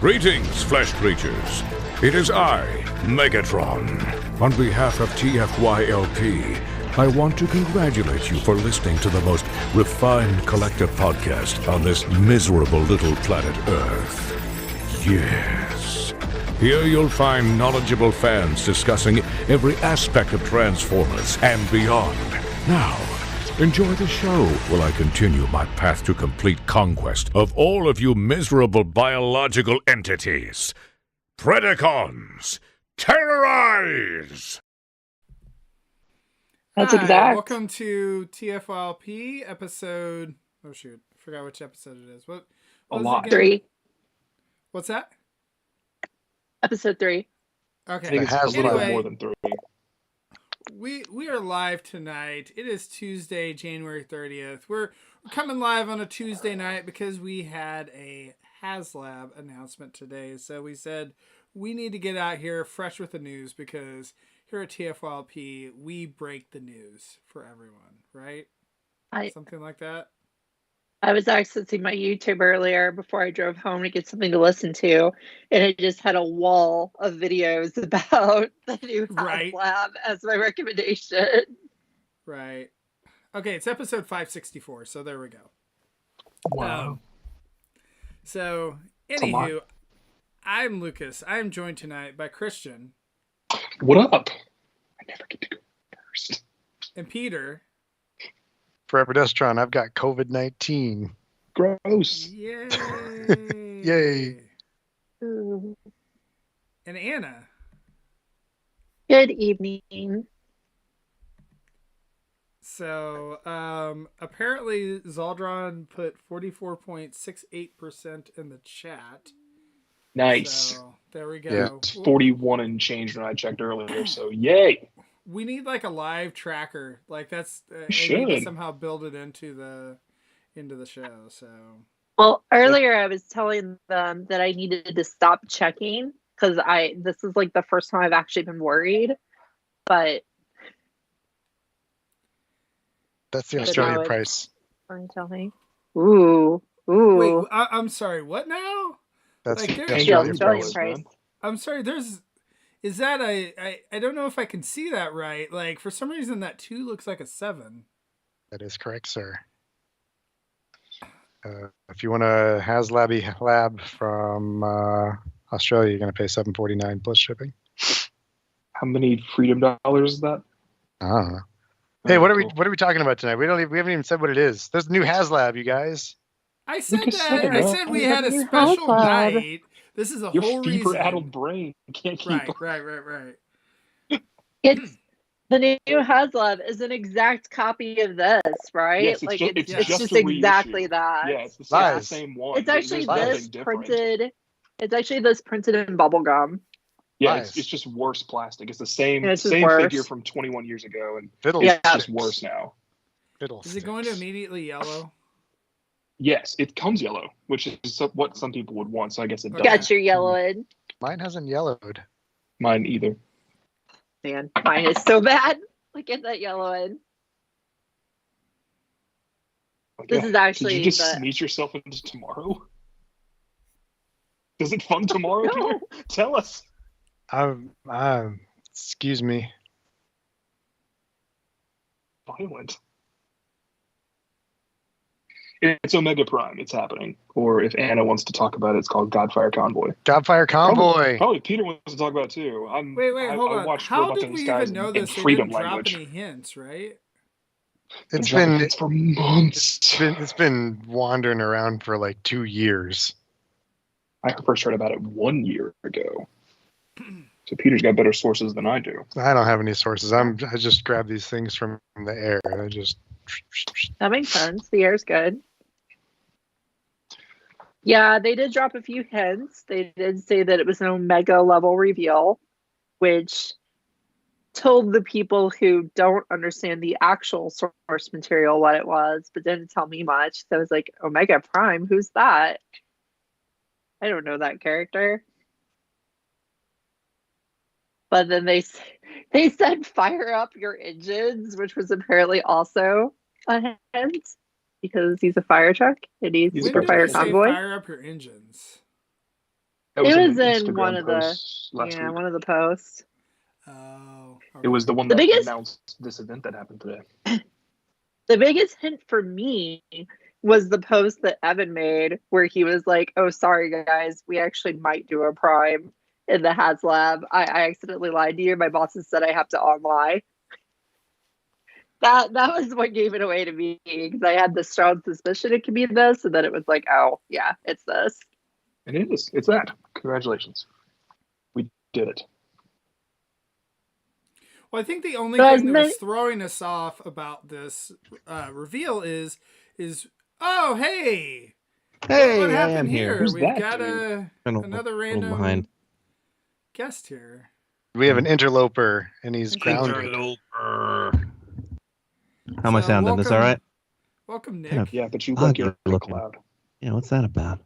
Greetings, flesh creatures. It is I, Megatron. On behalf of TFYLP, I want to congratulate you for listening to the most refined collective podcast on this miserable little planet Earth. Yes. Here you'll find knowledgeable fans discussing every aspect of Transformers and beyond. Now, enjoy the show while I continue my path to complete conquest of all of you miserable biological entities. Predacons, terrorize! That's Hi, exact. welcome to TFYLP episode. Oh shoot, I forgot which episode it is. What was it again? 3. What's that? Episode 3. Okay. I think it's a little more than 3. We are live tonight. It is Tuesday, January 30th. We're coming live on a Tuesday night because we had a Haslab announcement today. So we said we need to get out here fresh with the news because here at TFYLP, we break the news for everyone, right? Something like that. I was accessing my YouTube earlier before I drove home to get something to listen to, and it just had a wall of videos about the new Haslab as my recommendation. Right. Okay, it's episode 564, so there we go. Wow. So, anywho, I'm Lucas. I am joined tonight by Christian. What up? I never get to go first. And Peter. Forever Destron, I've got COVID-19. Gross. Yay. Yay. Ooh. And Anna. Good evening. So, apparently Zaldron put 44.68% in the chat. Nice. So, there we go. Yeah. It's 41 and change when I checked earlier, so yay. We need like a live tracker. Like that's I should need to somehow build it into the show. So Well, earlier I was telling them that I needed to stop checking because this is like the first time I've actually been worried. But That's the Australian price. Tell me. Ooh. wait, I'm sorry. What now? That's like, the Australian price. price. I'm sorry. Is that I don't know if I can see that right. Like for some reason that 2 looks like a 7. That is correct, sir. If you want a Haslab lab from Australia, you're going to pay $7.49 plus shipping. How many freedom dollars is that? I don't know. Hey, what are we talking about tonight? We haven't even said what it is. There's a new Haslab, you guys. I said Lucas that. said I it. said we had a special Haslab. night. This is a Your whole reason. fever-addled brain can't keep up. Right. It's the new Haslab is an exact copy of this, right? Yes, like it's it's just just a exactly reissue. that. Yeah, it's the same one. It's actually There's this nothing different. printed. It's actually this printed in bubble gum. Yeah, Nice. it's just worse plastic. It's the same Yeah, it's just same worse. figure from 21 years ago, and Fiddle Yeah. it's just worse now. Is it going to immediately yellow? Yes, it comes yellow, which is what some people would want, so I guess it does. Got your yellow in. Mine hasn't yellowed. Mine either. Man, mine is so bad. Look at that yellow in. This is actually Did you just sneeze yourself into tomorrow? Is it fun tomorrow, No. Peter? Tell us. Excuse me. Violent. It's Omega Prime. It's happening. Or if Anna wants to talk about it, it's called Godfire Convoy. Godfire Convoy. Probably Peter wants to talk about it too. Wait, hold on. I watched How Robots did in the we Skies even know in this? They freedom didn't drop language. any hints, right? It's It's for months. it's been wandering around for like 2 years. I first heard about it 1 year ago. So Peter's got better sources than I do. I don't have any sources. I just grab these things from the air. I just. That makes sense. The air's good. Yeah, they did drop a few hints. They did say that it was an Omega level reveal, which told the people who don't understand the actual source material what it was, but didn't tell me much. So I was like, Omega Prime, who's that? I don't know that character. But then they said fire up your engines, which was apparently also a hint because he's a fire truck and he's When super did fire they say convoy. Fire up your engines. That It an was in Instagram one of the post last week. one of the posts. Oh, It was the one The that biggest- announced this event that happened today. The biggest hint for me was the post that Evan made where he was like, "Oh, sorry guys, we actually might do a prime in the Haslab. I accidentally lied to you. My bosses said I have to online." That was what gave it away to me because I had the strong suspicion it could be this, and then it was like, oh yeah, it's this. And it is. It's that. Congratulations. We did it. Well, I think the only But thing that as was throwing us off about this reveal is oh hey, Hey, what I am happened here? Who's We've that got dude? another random behind. guest here. We have an interloper, and he's Interloper. grounded. How am I So, sounding? This all welcome- right? Welcome, Nick. Kind of- Yeah, but you Ah, look you're good looking. cloud. Yeah, what's that about?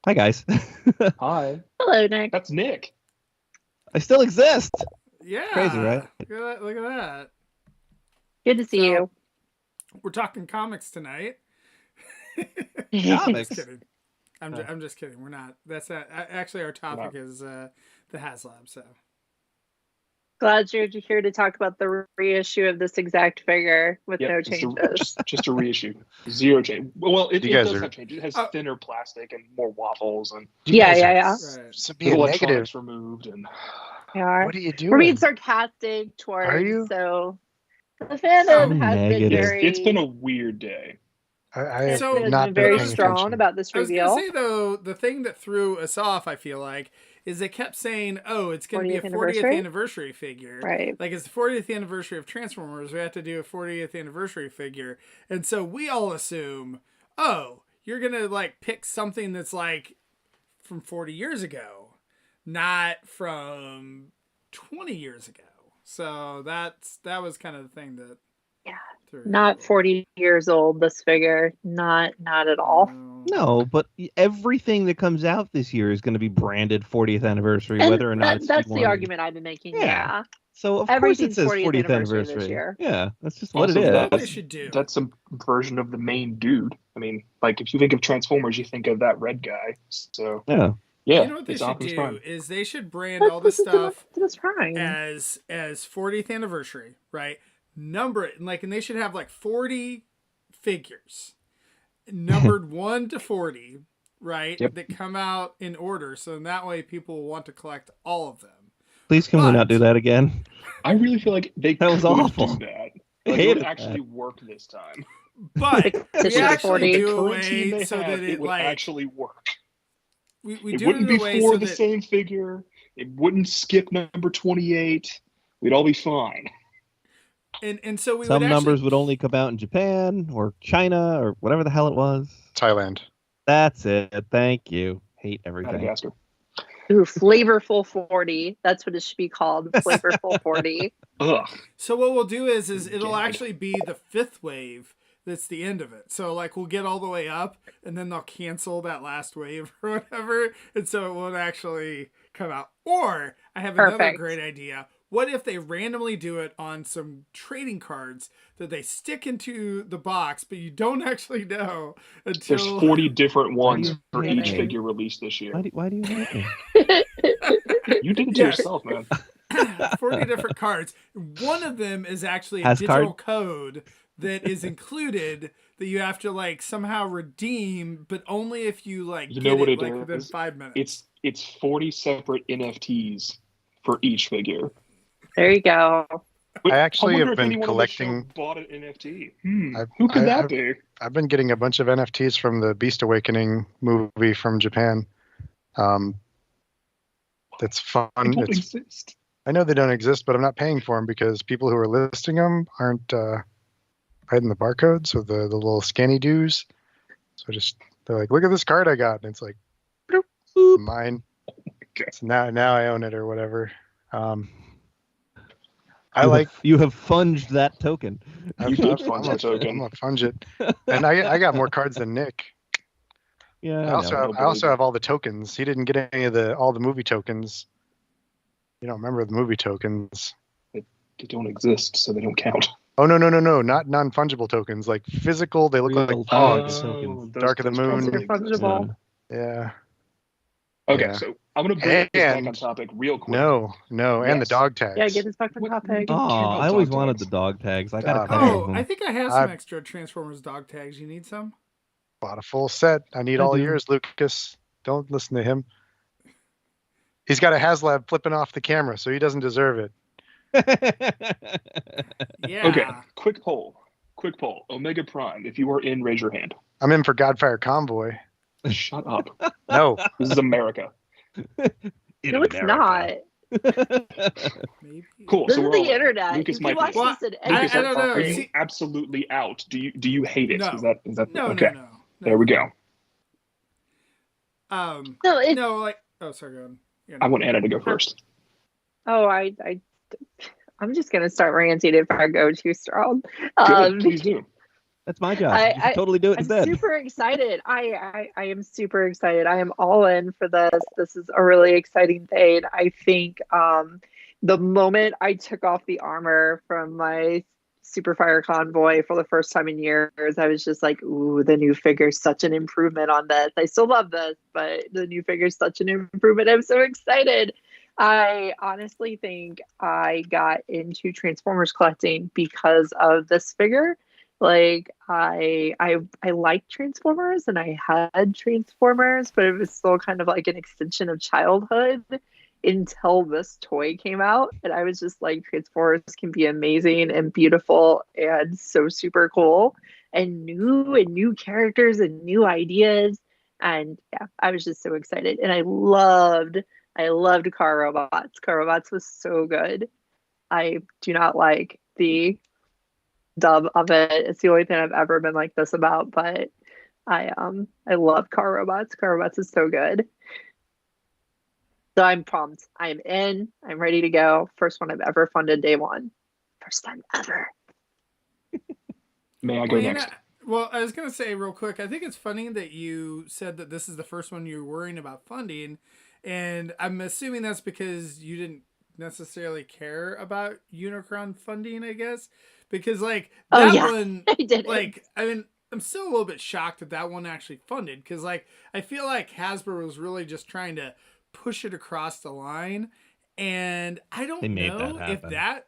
Hi, guys. Hi. Hello, Nick. That's Nick. I still exist. Yeah. Crazy, right? Look at that. Good to see So- you. We're talking comics tonight. Comics? Just kidding. I'm just kidding. We're not. That's not. Actually, our topic is the Haslab. So Glad you're here to talk about the reissue of this exact figure with no it's changes. just a reissue. Zero change. Well, it You guys does are- have changes. It has Oh. thinner plastic and more waffles and Yeah. right. So the being electronics negative. removed. And We are. What are you doing? We're being sarcastic towards. Are you? So the fandom has Negative. been very. it's been a weird day. I It's So- been not very paying strong attention. about this I was reveal. gonna say though, the thing that threw us off, I feel like, is they kept saying, "Oh, it's gonna be a 40th 40th anniversary? anniversary figure." Right. Like it's the 40th anniversary of Transformers, we have to do a 40th anniversary figure. And so we all assume, oh, you're going to like pick something that's like from 40 years ago, not from 20 years ago. So that was kind of the thing that Yeah. threw Not 40 years old, this figure. Not at all. No, but everything that comes out this year is going to be branded 40th anniversary, And whether or not it's that's the C1. argument I've been making. Yeah. Yeah. So of Everything's course it says 40th 40th anniversary anniversary. this year. Yeah, that's just what Also, it That's is. what they should do. That's some version of the main dude. I mean, like if you think of Transformers, you think of that red guy. So Yeah. yeah, You know what they it's should Optimus do Prime. is they should brand all this stuff That's Prime. as 40th anniversary, right? Number it and they should have like 40 figures numbered 1 to 40, right? Yep. That come out in order, so in that way people will want to collect all of them. Please can we But- not do that again? I really feel like they That was could awful. do that. I Like, it hated would that. actually work this time. But we Fictitious actually 40. do a Current team way they so have, that it it would like actually work. we It do it wouldn't in be a way for so the that same figure. It wouldn't skip number 28. We'd all be fine. and so we Some would numbers actually, would only come out in Japan or China or whatever the hell it was. Thailand. That's it. Thank you. Hate everything. Madagascar. Ooh, flavorful 40. That's what it should be called. Flavorful 40. Ugh. So what we'll do is it'll Gag. actually be the 5th wave that's the end of it. So like we'll get all the way up and then they'll cancel that last wave or whatever. And so it won't actually come out. Or I have another Perfect. great idea. What if they randomly do it on some trading cards that they stick into the box, but you don't actually know until There's 40 different ones you for hate each me? figure released this year. Why do you hate me? You did it to Yes. yourself, man. 40 different cards. One of them is actually a Has digital card? code that is included that you have to like somehow redeem, but only if you like You get know what it it like within is? 5 minutes. It's 40 separate NFTs for each figure. There you go. But I actually wonder have if been anyone on the show collecting- bought an NFT. I've- Who could that I've- be? I've been getting a bunch of NFTs from the Beast Awakening movie from Japan. It's fun. They don't It's, exist. I know they don't exist, but I'm not paying for them because people who are listing them aren't hiding the barcodes or the little scanny doos. So they're like, look at this card I got, and it's like, bloop, boop, mine. God. So now I own it or whatever. I You like. have, you have funged that token. I'm, You did I'm, fund I'm that a- token. I'm a funge it, and I got more cards than Nick. Yeah. I also know. have all the tokens. He didn't get any of all the movie tokens. You don't remember the movie tokens? They don't exist, so they don't count. Oh no, not non-fungible tokens. Like physical, they look Real like pogs. tokens. Dark of the Moon. They're fungible. Yeah, Okay, Yeah. so I'm gonna bring this back on And- topic real quick. No, and the Yes. dog tags. Yeah, get this back on What- topic. Oh, about I always dog wanted tags? the dog tags. I got a God, couple Oh, of them. I think I have some I- extra Transformers dog tags. You need some? Bought a full set. I need I all do. yours, Lucas. Don't listen to him. He's got a Haslab flipping off the camera, so he doesn't deserve it. Yeah. Okay, quick poll. Omega Prime, if you are in, raise your hand. I'm in for Godfire Convoy. Shut up. No, This is America. No, it's not. Maybe. Cool. This so is we're the all internet. Lucas You might can be. watch this in Lucas, any I don't know. Are you See- absolutely out? Do you hate it? No. Is that No, okay? no. There we go. No, it's No, like, oh, sorry, go on. Yeah, I no. want Anna to go first. I'm just gonna start ranting if I go too strong. Good, please do. That's my job. I- You should totally do it I'm instead. super excited. I am super excited. I am all in for this. This is a really exciting thing. I think the moment I took off the armor from my Superfire Convoy for the first time in years, I was just like, ooh, the new figure's such an improvement on this. I still love this, but the new figure's such an improvement. I'm so excited. I honestly think I got into Transformers collecting because of this figure. Like I liked Transformers and I had Transformers, but it was still kind of like an extension of childhood until this toy came out. And I was just like, Transformers can be amazing and beautiful and so super cool and new characters and new ideas. And yeah, I was just so excited. And I loved Car Robots. Car Robots was so good. I do not like the dub of it. It's the only thing I've ever been like this about, but I love Car Robots. Car Robots is so good. So I'm pumped. I'm in. I'm ready to go. First one I've ever funded day one. First time ever. May I go Well, next? well, I was going to say real quick, I think it's funny that you said that this is the first one you're worrying about funding. And I'm assuming that's because you didn't necessarily care about Unicron funding, I guess. Because, like, that one, I did like, I mean, I'm still a little bit shocked that one actually funded. Because, like, I feel like Hasbro was really just trying to push it across the line. And I don't They made know that happen.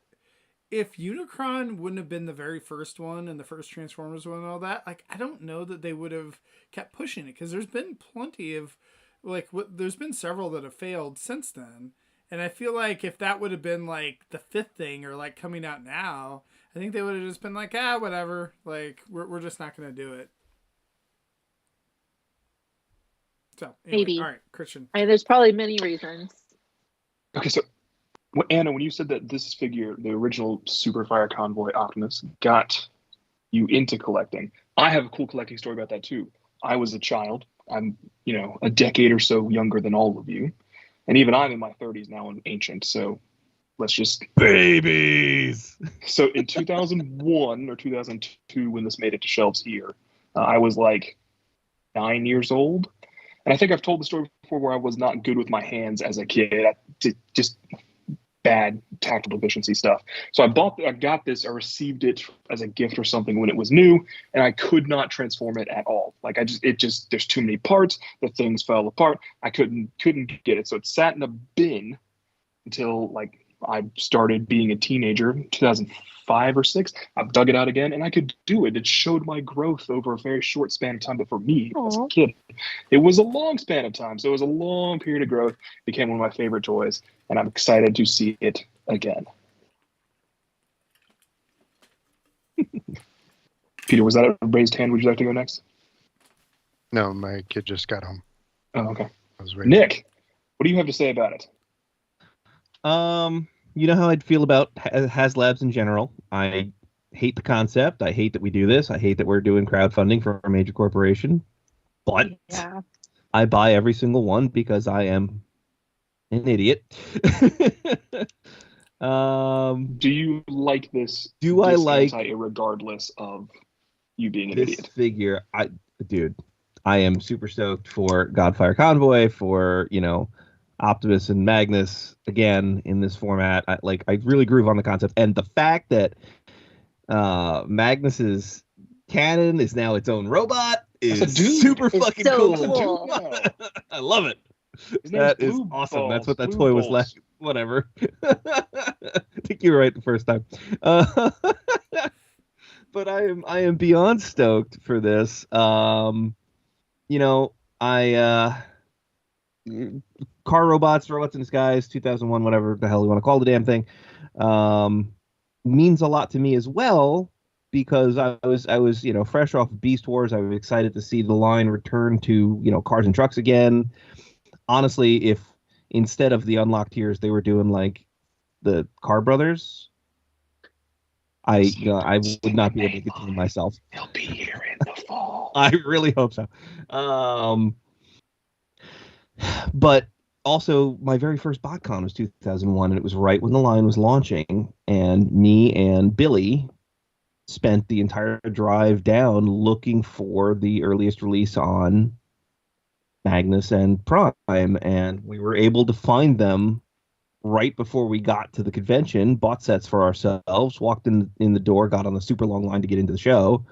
if Unicron wouldn't have been the very first one and the first Transformers one and all that, like, I don't know that they would have kept pushing it, because there's been plenty of, like, there's been several that have failed since then. And I feel like if that would have been like the fifth thing or like coming out now, I think they would have just been like, whatever. Like, we're just not going to do it. So, anyway, Maybe. all right, Christian. there's probably many reasons. Okay, so Anna, when you said that this figure, the original Superfire Convoy Optimus, got you into collecting, I have a cool collecting story about that too. I was a child. I'm, a decade or so younger than all of you. And even I'm in my 30s now and ancient. So let's just... Babies. So in 2001 or 2002, when this made it to shelves here, I was like 9 years old. And I think I've told the story before where I was not good with my hands as a kid. Just bad tactile deficiency stuff. So I got this, I received it as a gift or something when it was new, and I could not transform it at all. Like there's too many parts, the things fell apart. I couldn't get it. So it sat in a bin until like I started being a teenager, 2005 or 6. I dug it out again and I could do it. It showed my growth over a very short span of time. But for me, as a kid, it was a long span of time. So it was a long period of growth. It became one of my favorite toys. And I'm excited to see it again. Peter, was that a raised hand? Would you like to go next? No, my kid just got home. Oh, okay. I was waiting. Nick, what do you have to say about it? You know how I'd feel about Haslabs in general. I hate the concept. I hate that we do this. I hate that we're doing crowdfunding for a major corporation. But Yeah. I buy every single one because I am an idiot. Do you like this? Do I like regardless of you being an this idiot? figure? I am super stoked for Godfire Convoy, for Optimus and Magnus again in this format. I really groove on the concept, and the fact that Magnus's cannon is now its own robot is That's a dude. super It's fucking so cool. cool. Yeah. I love it. His name's That is Blue awesome. That's Balls, what that Blue toy was Balls. like. Whatever. I think you were right the first time. But I am beyond stoked for this. You know, car robots in disguise, 2001, whatever the hell you want to call the damn thing, means a lot to me as well, because I was fresh off Beast Wars. I was excited to see the line return to cars and trucks again. Honestly, if instead of the unlocked tiers they were doing like the Car Brothers, I would not be able to contain myself. He'll be here in the fall. I really hope so. But also, my very first BotCon was 2001, and it was right when the line was launching, and me and Billy spent the entire drive down looking for the earliest release on Magnus and Prime, and we were able to find them right before we got to the convention, bought sets for ourselves, walked in the door, got on a super long line to get into the show.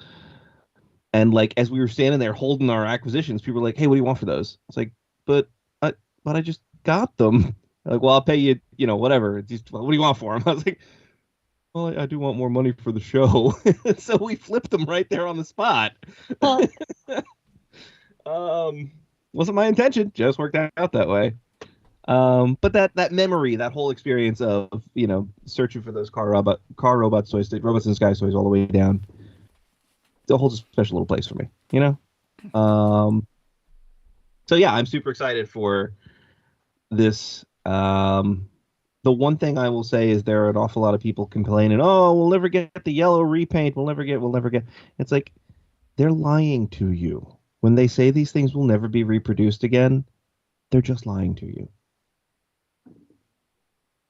And like, as we were standing there holding our acquisitions, people were like, "Hey, what do you want for those?" It's like, but I just got them. Like, well, I'll pay you, whatever. Just, what do you want for them? I was like, well, I do want more money for the show. So we flipped them right there on the spot. Wasn't my intention, just worked out that way. But that memory, that whole experience of searching for those car robots toys, robots in disguise toys, all the way down, it holds a special little place for me. So yeah, I'm super excited for this. The one thing I will say is there are an awful lot of people complaining, "Oh, we'll never get the yellow repaint. We'll never get." It's like, they're lying to you when they say these things will never be reproduced again. They're just lying to you.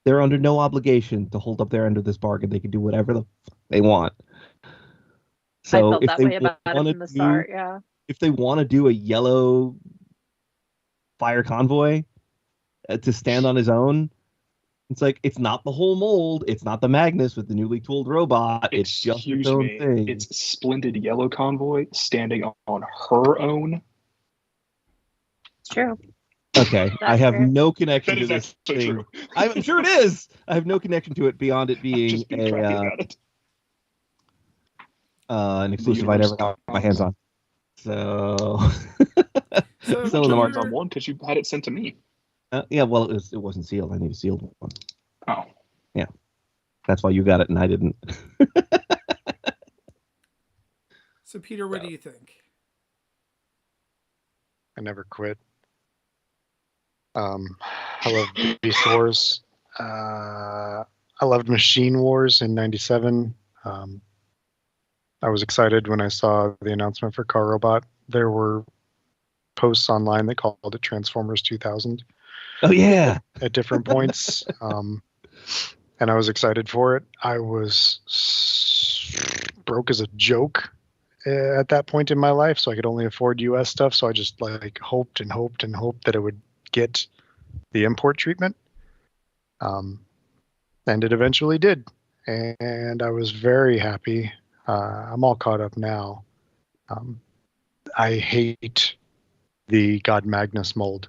They're under no obligation to hold up their end of this bargain. They can do whatever they want. So I felt if that they way about it wanna from the start. Yeah. if they want to do a yellow fire convoy to stand on his own, it's like, it's not the whole mold. It's not the Magnus with the newly tooled robot. It's just its own thing. It's Splendid Yellow Convoy standing on her own. It's true. Okay, That's I have fair. no connection That to is this actually thing. true. I'm sure it is. I have no connection to it beyond it being Just being crappy about it. an exclusive I never got my hands on. So, So, still in the market. On one because you had it sent to me. Yeah, well, it wasn't sealed. I need a sealed one. Oh, Yeah, that's why you got it and I didn't. so Peter, what do you think? I never quit. I love Beast Wars. I loved Machine Wars in '97. I was excited when I saw the announcement for Car Robot. There were posts online that called it Transformers 2000 Oh yeah. at different points. And I was excited for it. I was broke as a joke at that point in my life, so I could only afford US stuff. So I just like hoped and hoped and hoped that it would get the import treatment. And it eventually did. And I was very happy. I'm all caught up now. I hate the God Magnus mold.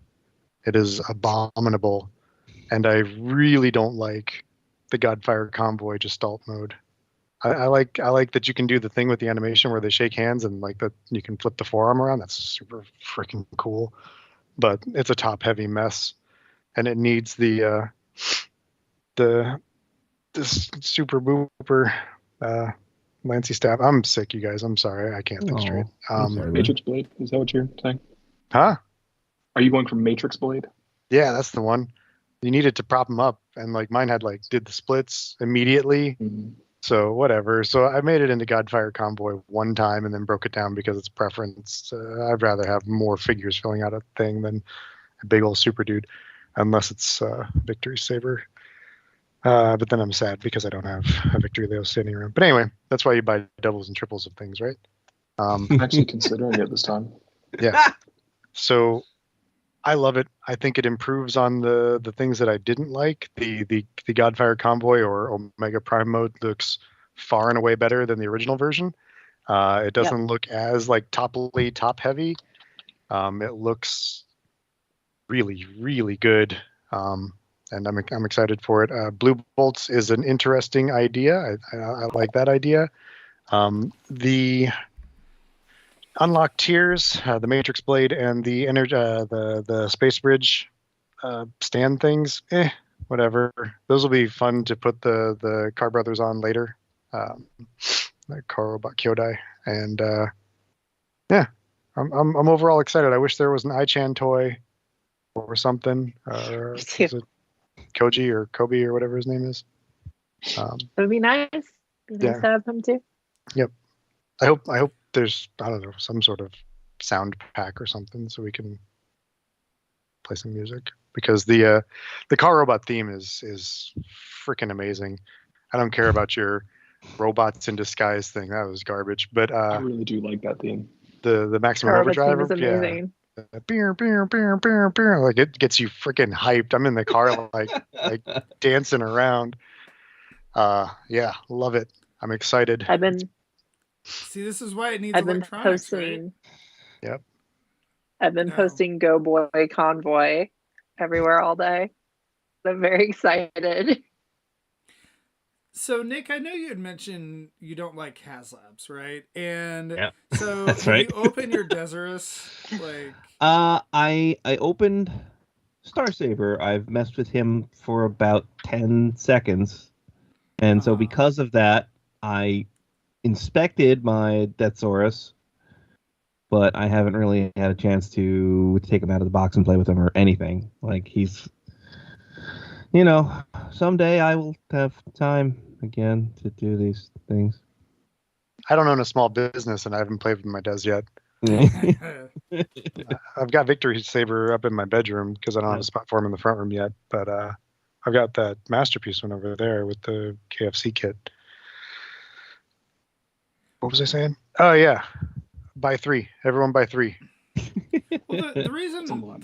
It is abominable. And I really don't like the Godfire Convoy Gestalt mode. I like that you can do the thing with the animation where they shake hands and like that you can flip the forearm around. That's super freaking cool. But it's a top heavy mess, and it needs the super booper Lancy staff. I'm sick, you guys. I'm sorry, I can't think straight. I'm sorry, man. Matrix Blade. Is that what you're saying? Huh? Are you going for Matrix Blade? Yeah, that's the one. You needed to prop them up, and like mine had like did the splits immediately. Mm-hmm. So whatever. So I made it into Godfire Convoy one time and then broke it down because it's preference. I'd rather have more figures filling out a thing than a big old super dude, unless it's Victory Saber. But then I'm sad because I don't have a Victory Leo standing around. But anyway, that's why you buy doubles and triples of things, right? I'm actually considering it this time. Yeah. So I love it. I think it improves on the things that I didn't like. The Godfire Convoy or Omega Prime mode looks far and away better than the original version. It doesn't look as like top heavy. It looks really, really good. And I'm excited for it. Blue bolts is an interesting idea. I like that idea. The unlocked tiers, the Matrix Blade and the the Space Bridge stand things, whatever. Those will be fun to put the Car Brothers on later. The Car Robot Kyodai, and yeah, I'm overall excited. I wish there was an iChan toy or something. Me too. Is it Koji or Kobe or whatever his name is? It would be nice. Be nice Yeah. to have them too. Yep. I hope there's, I don't know, some sort of sound pack or something so we can play some music, because the Car Robot theme is freaking amazing. I don't care about your robots in disguise thing. That was garbage. But I really do like that theme. the Maximum Car Robot theme Overdrive, is amazing. beer, like it gets you freaking hyped. I'm in the car like dancing around. Yeah, love it. I'm excited. I've been See, this is why it needs I've been electronics, posting. right? Yep. I've been No. posting Go Boy Convoy everywhere all day. I'm very excited. So, Nick, I know you had mentioned you don't like Haslabs, right? And Yeah, so that's have right. you opened your Desirous? Like, I opened Star Saber. I've messed with him for about 10 seconds. And so because of that, I inspected my Deathsaurus, but I haven't really had a chance to take him out of the box and play with him or anything. Like, he's, someday I will have time again to do these things. I don't own a small business and I haven't played with my Des yet. I've got Victory Saber up in my bedroom because I don't have a spot for him in the front room yet. But I've got that Masterpiece one over there with the KFC kit. What was I saying? Oh yeah, buy 3. Everyone buy 3. well, the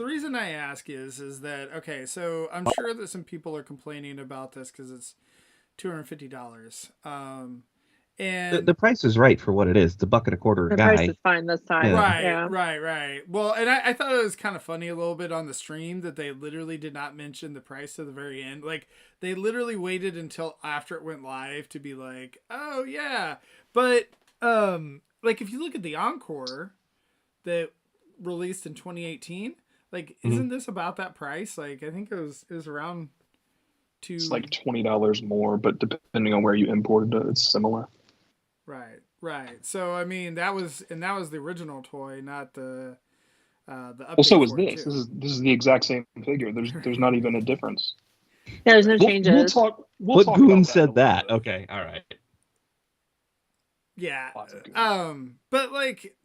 reason I ask is that, okay, so I'm sure that some people are complaining about this because it's $250. And the price is right for what it is. It's $1.25 The a guy. price is fine this time. Yeah. Right. Well, and I thought it was kind of funny a little bit on the stream that they literally did not mention the price to the very end. Like, they literally waited until after it went live to be like, oh yeah. But like, if you look at the Encore that released in 2018, like, isn't this about that price? Like, I think it was around It's like $20 more, but depending on where you imported it, it's similar. Right. So I mean, that was the original toy, not the update. Well, so is for it, this. too. This is the exact same figure. There's not even a difference. Yeah, there's no changes. We'll talk. What about goon that said in a little that? bit. Okay, all right. Yeah. Lots of goon. But like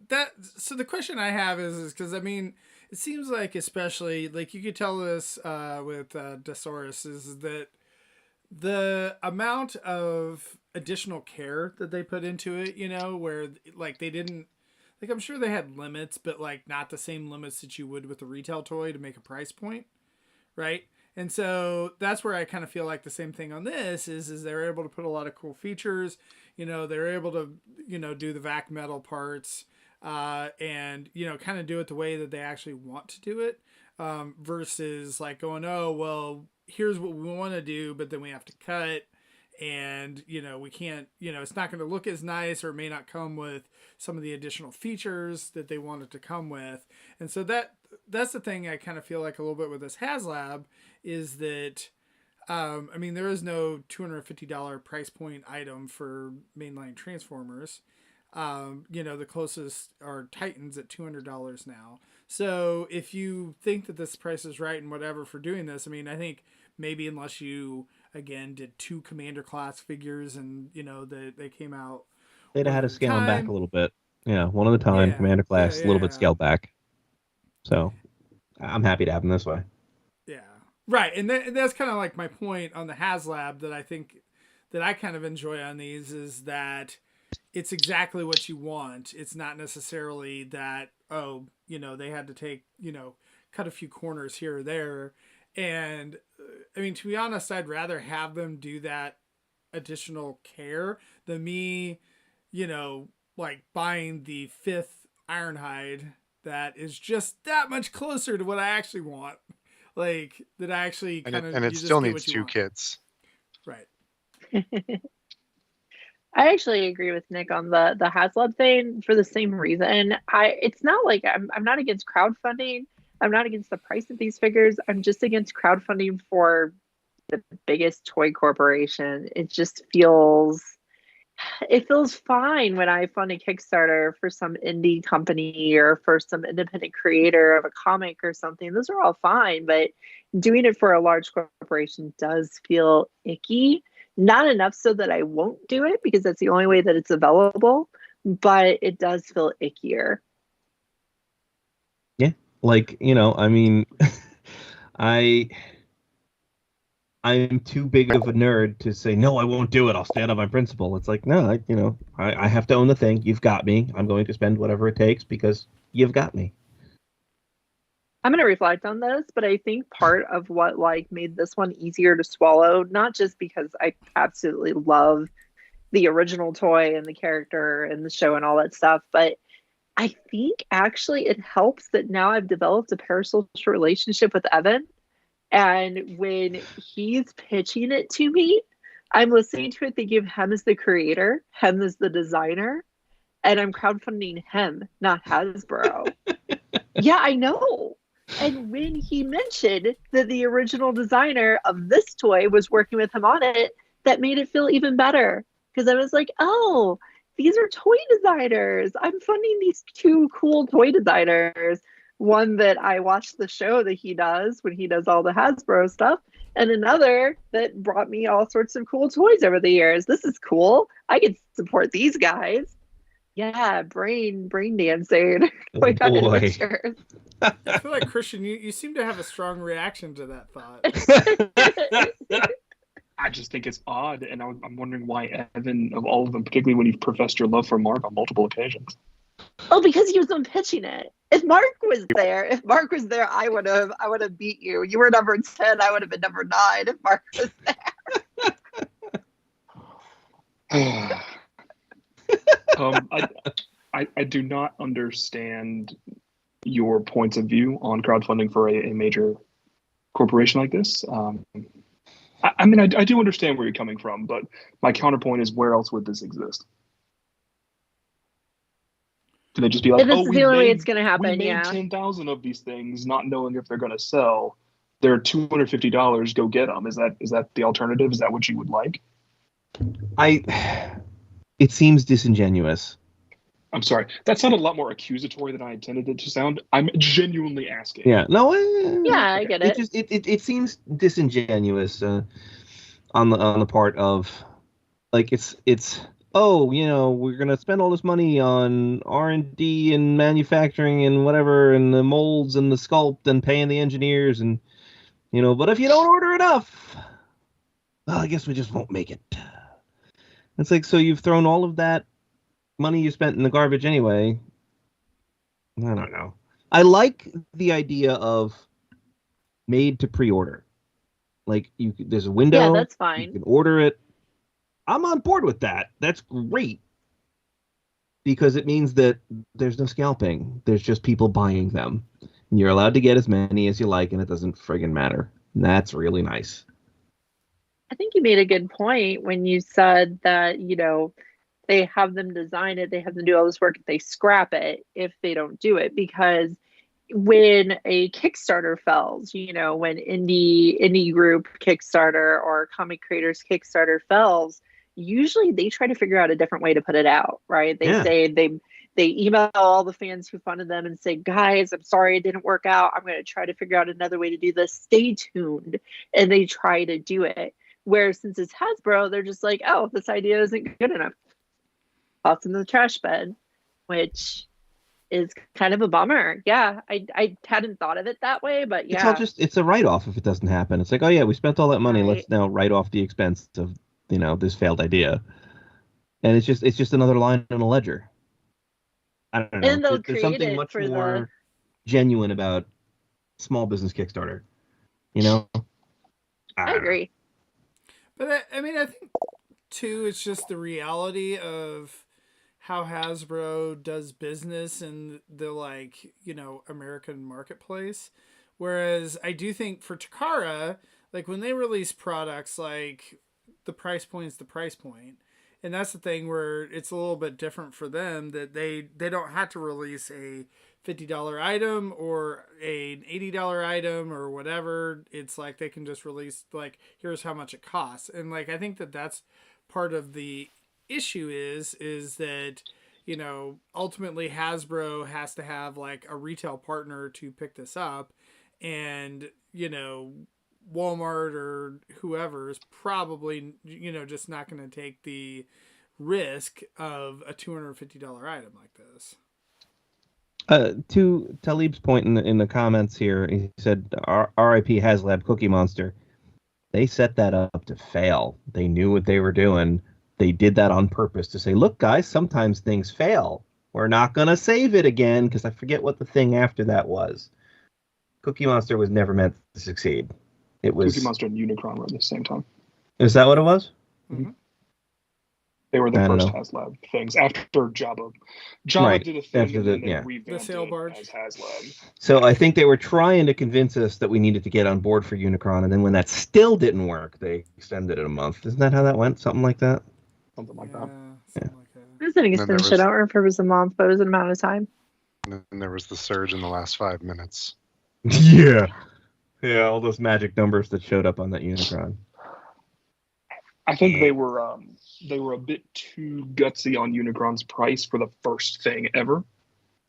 that. So the question I have is because I mean, it seems like, especially like you could tell this with Desaurus, is that the amount of additional care that they put into it, where like they didn't, like, I'm sure they had limits, but like not the same limits that you would with a retail toy to make a price point, right? And so that's where I kind of feel like the same thing on this is they're able to put a lot of cool features. They're able to do the vac metal parts and kind of do it the way that they actually want to do it, versus like going, oh well, here's what we want to do, but then we have to cut, and we can't, it's not going to look as nice, or it may not come with some of the additional features that they want it to come with. And so that's the thing I kind of feel like a little bit with this Haslab is that I mean, there is no $250 price point item for mainline Transformers. The closest are Titans at $200 now. So if you think that this price is right and whatever for doing this, I mean, I think maybe unless you again did 2 Commander class figures and they came out, They'd have had to scale them back time. a little bit. Yeah, one at a time, Commander class, a little bit scaled back. So I'm happy to have them this way. Yeah. Right. And that's kind of like my point on the Haslab that I think that I kind of enjoy on these is that it's exactly what you want. It's not necessarily that, they had to take, cut a few corners here or there. And I mean, to be honest, I'd rather have them do that additional care than me, like buying the 5th Ironhide that is just that much closer to what I actually want. Like that I actually kind of and it still needs 2 kits. Right. I actually agree with Nick on the Haslab thing for the same reason. It's not like I'm not against crowdfunding. I'm not against the price of these figures. I'm just against crowdfunding for the biggest toy corporation. It feels fine when I fund a Kickstarter for some indie company or for some independent creator of a comic or something. Those are all fine, but doing it for a large corporation does feel icky. Not enough so that I won't do it because that's the only way that it's available, but it does feel ickier. Yeah, like, I mean, I'm too big of a nerd to say, no, I won't do it. I'll stand on my principle. It's like, no, I have to own the thing. You've got me. I'm going to spend whatever it takes because you've got me. I'm going to reflect on this, but I think part of what made this one easier to swallow, not just because I absolutely love the original toy and the character and the show and all that stuff, but I think actually it helps that now I've developed a parasocial relationship with Evan. And when he's pitching it to me, I'm listening to it thinking of him as the creator, him as the designer, and I'm crowdfunding him, not Hasbro. Yeah, I know. And when he mentioned that the original designer of this toy was working with him on it, that made it feel even better. Because I was like, oh, these are toy designers. I'm funding these 2 cool toy designers. One that I watched the show that he does when he does all the Hasbro stuff, and another that brought me all sorts of cool toys over the years. This is cool. I can support these guys. Yeah, brain dancing. Oh, boy. I feel like, Christian, you seem to have a strong reaction to that thought. I just think it's odd, and I'm wondering why Evan, of all of them, particularly when you've professed your love for Mark on multiple occasions. Oh, because he was on pitching it. If Mark was there, I would have beat you. You were number 10. I would have been number 9 if Mark was there. I do not understand your points of view on crowdfunding for a major corporation like this. I mean, I do understand where you're coming from, but my counterpoint is, where else would this exist? Do they just be like, this is the only way it's going to happen? We made 10,000 of these things, not knowing if they're going to sell. They're $250. Go get them. Is that the alternative? Is that what you would like? It seems disingenuous. I'm sorry. That sounded a lot more accusatory than I intended it to sound. I'm genuinely asking. Yeah. No. Yeah, I get it. It seems disingenuous on the part of, like, it's. Oh, we're gonna spend all this money on R&D and manufacturing and whatever, and the molds and the sculpt and paying the engineers, and but if you don't order enough, well, I guess we just won't make it. It's like, so you've thrown all of that money you spent in the garbage anyway. I don't know. I like the idea of made to pre-order. Like, there's a window. Yeah, that's fine. You can order it. I'm on board with that. That's great. Because it means that there's no scalping. There's just people buying them. And you're allowed to get as many as you like, and it doesn't friggin' matter. And that's really nice. I think you made a good point when you said that, they have them design it, they have them do all this work, they scrap it if they don't do it. Because when a Kickstarter fails, when indie group Kickstarter or comic creators Kickstarter fails, usually they try to figure out a different way to put it out, right? They say they email all the fans who funded them and say, guys, I'm sorry it didn't work out. I'm going to try to figure out another way to do this. Stay tuned. And they try to do it. Whereas since it's Hasbro, they're just like, oh, this idea isn't good enough. Toss in the trash bin, which is kind of a bummer. Yeah, I hadn't thought of it that way, but yeah. It's a write-off if it doesn't happen. It's like, oh yeah, we spent all that money. Right. Let's now write off the expense of, this failed idea. And it's just another line on a ledger. I don't know. And they'll There's something much more genuine about small business Kickstarter. I agree. But I think too, it's just the reality of how Hasbro does business in the American marketplace. Whereas I do think for Takara, like when they release products, like the price point is the price point. And that's the thing where it's a little bit different for them, that they don't have to release a $50 item or an $80 item or whatever. It's like they can just release, like, here's how much it costs. And like I think that that's part of the issue is that, you know, ultimately Hasbro has to have like a retail partner to pick this up, and, you know, Walmart or whoever is probably, you know, just not going to take the risk of a $250 item like this. To Talib's point in the comments here, he said, "R.I.P. Haslab Cookie Monster." They set that up to fail. They knew what they were doing. They did that on purpose to say, "Look, guys, sometimes things fail. We're not gonna save it again," because I forget what the thing after that was. Cookie Monster was never meant to succeed. It was Cookie Monster and Unicron were at the same time. Is that what it was? Mm-hmm. They were the I don't first know. Haslab things after Jabba. Jabba Right, did a thing after and the- then they yeah. revamped The sail it barge. as Haslab. So I think they were trying to convince us that we needed to get on board for Unicron, and then when that still didn't work, they extended it a month. Isn't that how that went? Something like that? Something like Yeah, that. something like that. It was an then there extension. was- I don't remember if it was a month, but it was an amount of time. And then there was the surge in the last 5 minutes. Yeah. Yeah, all those magic numbers that showed up on that Unicron. I think they were a bit too gutsy on Unicron's price for the first thing ever.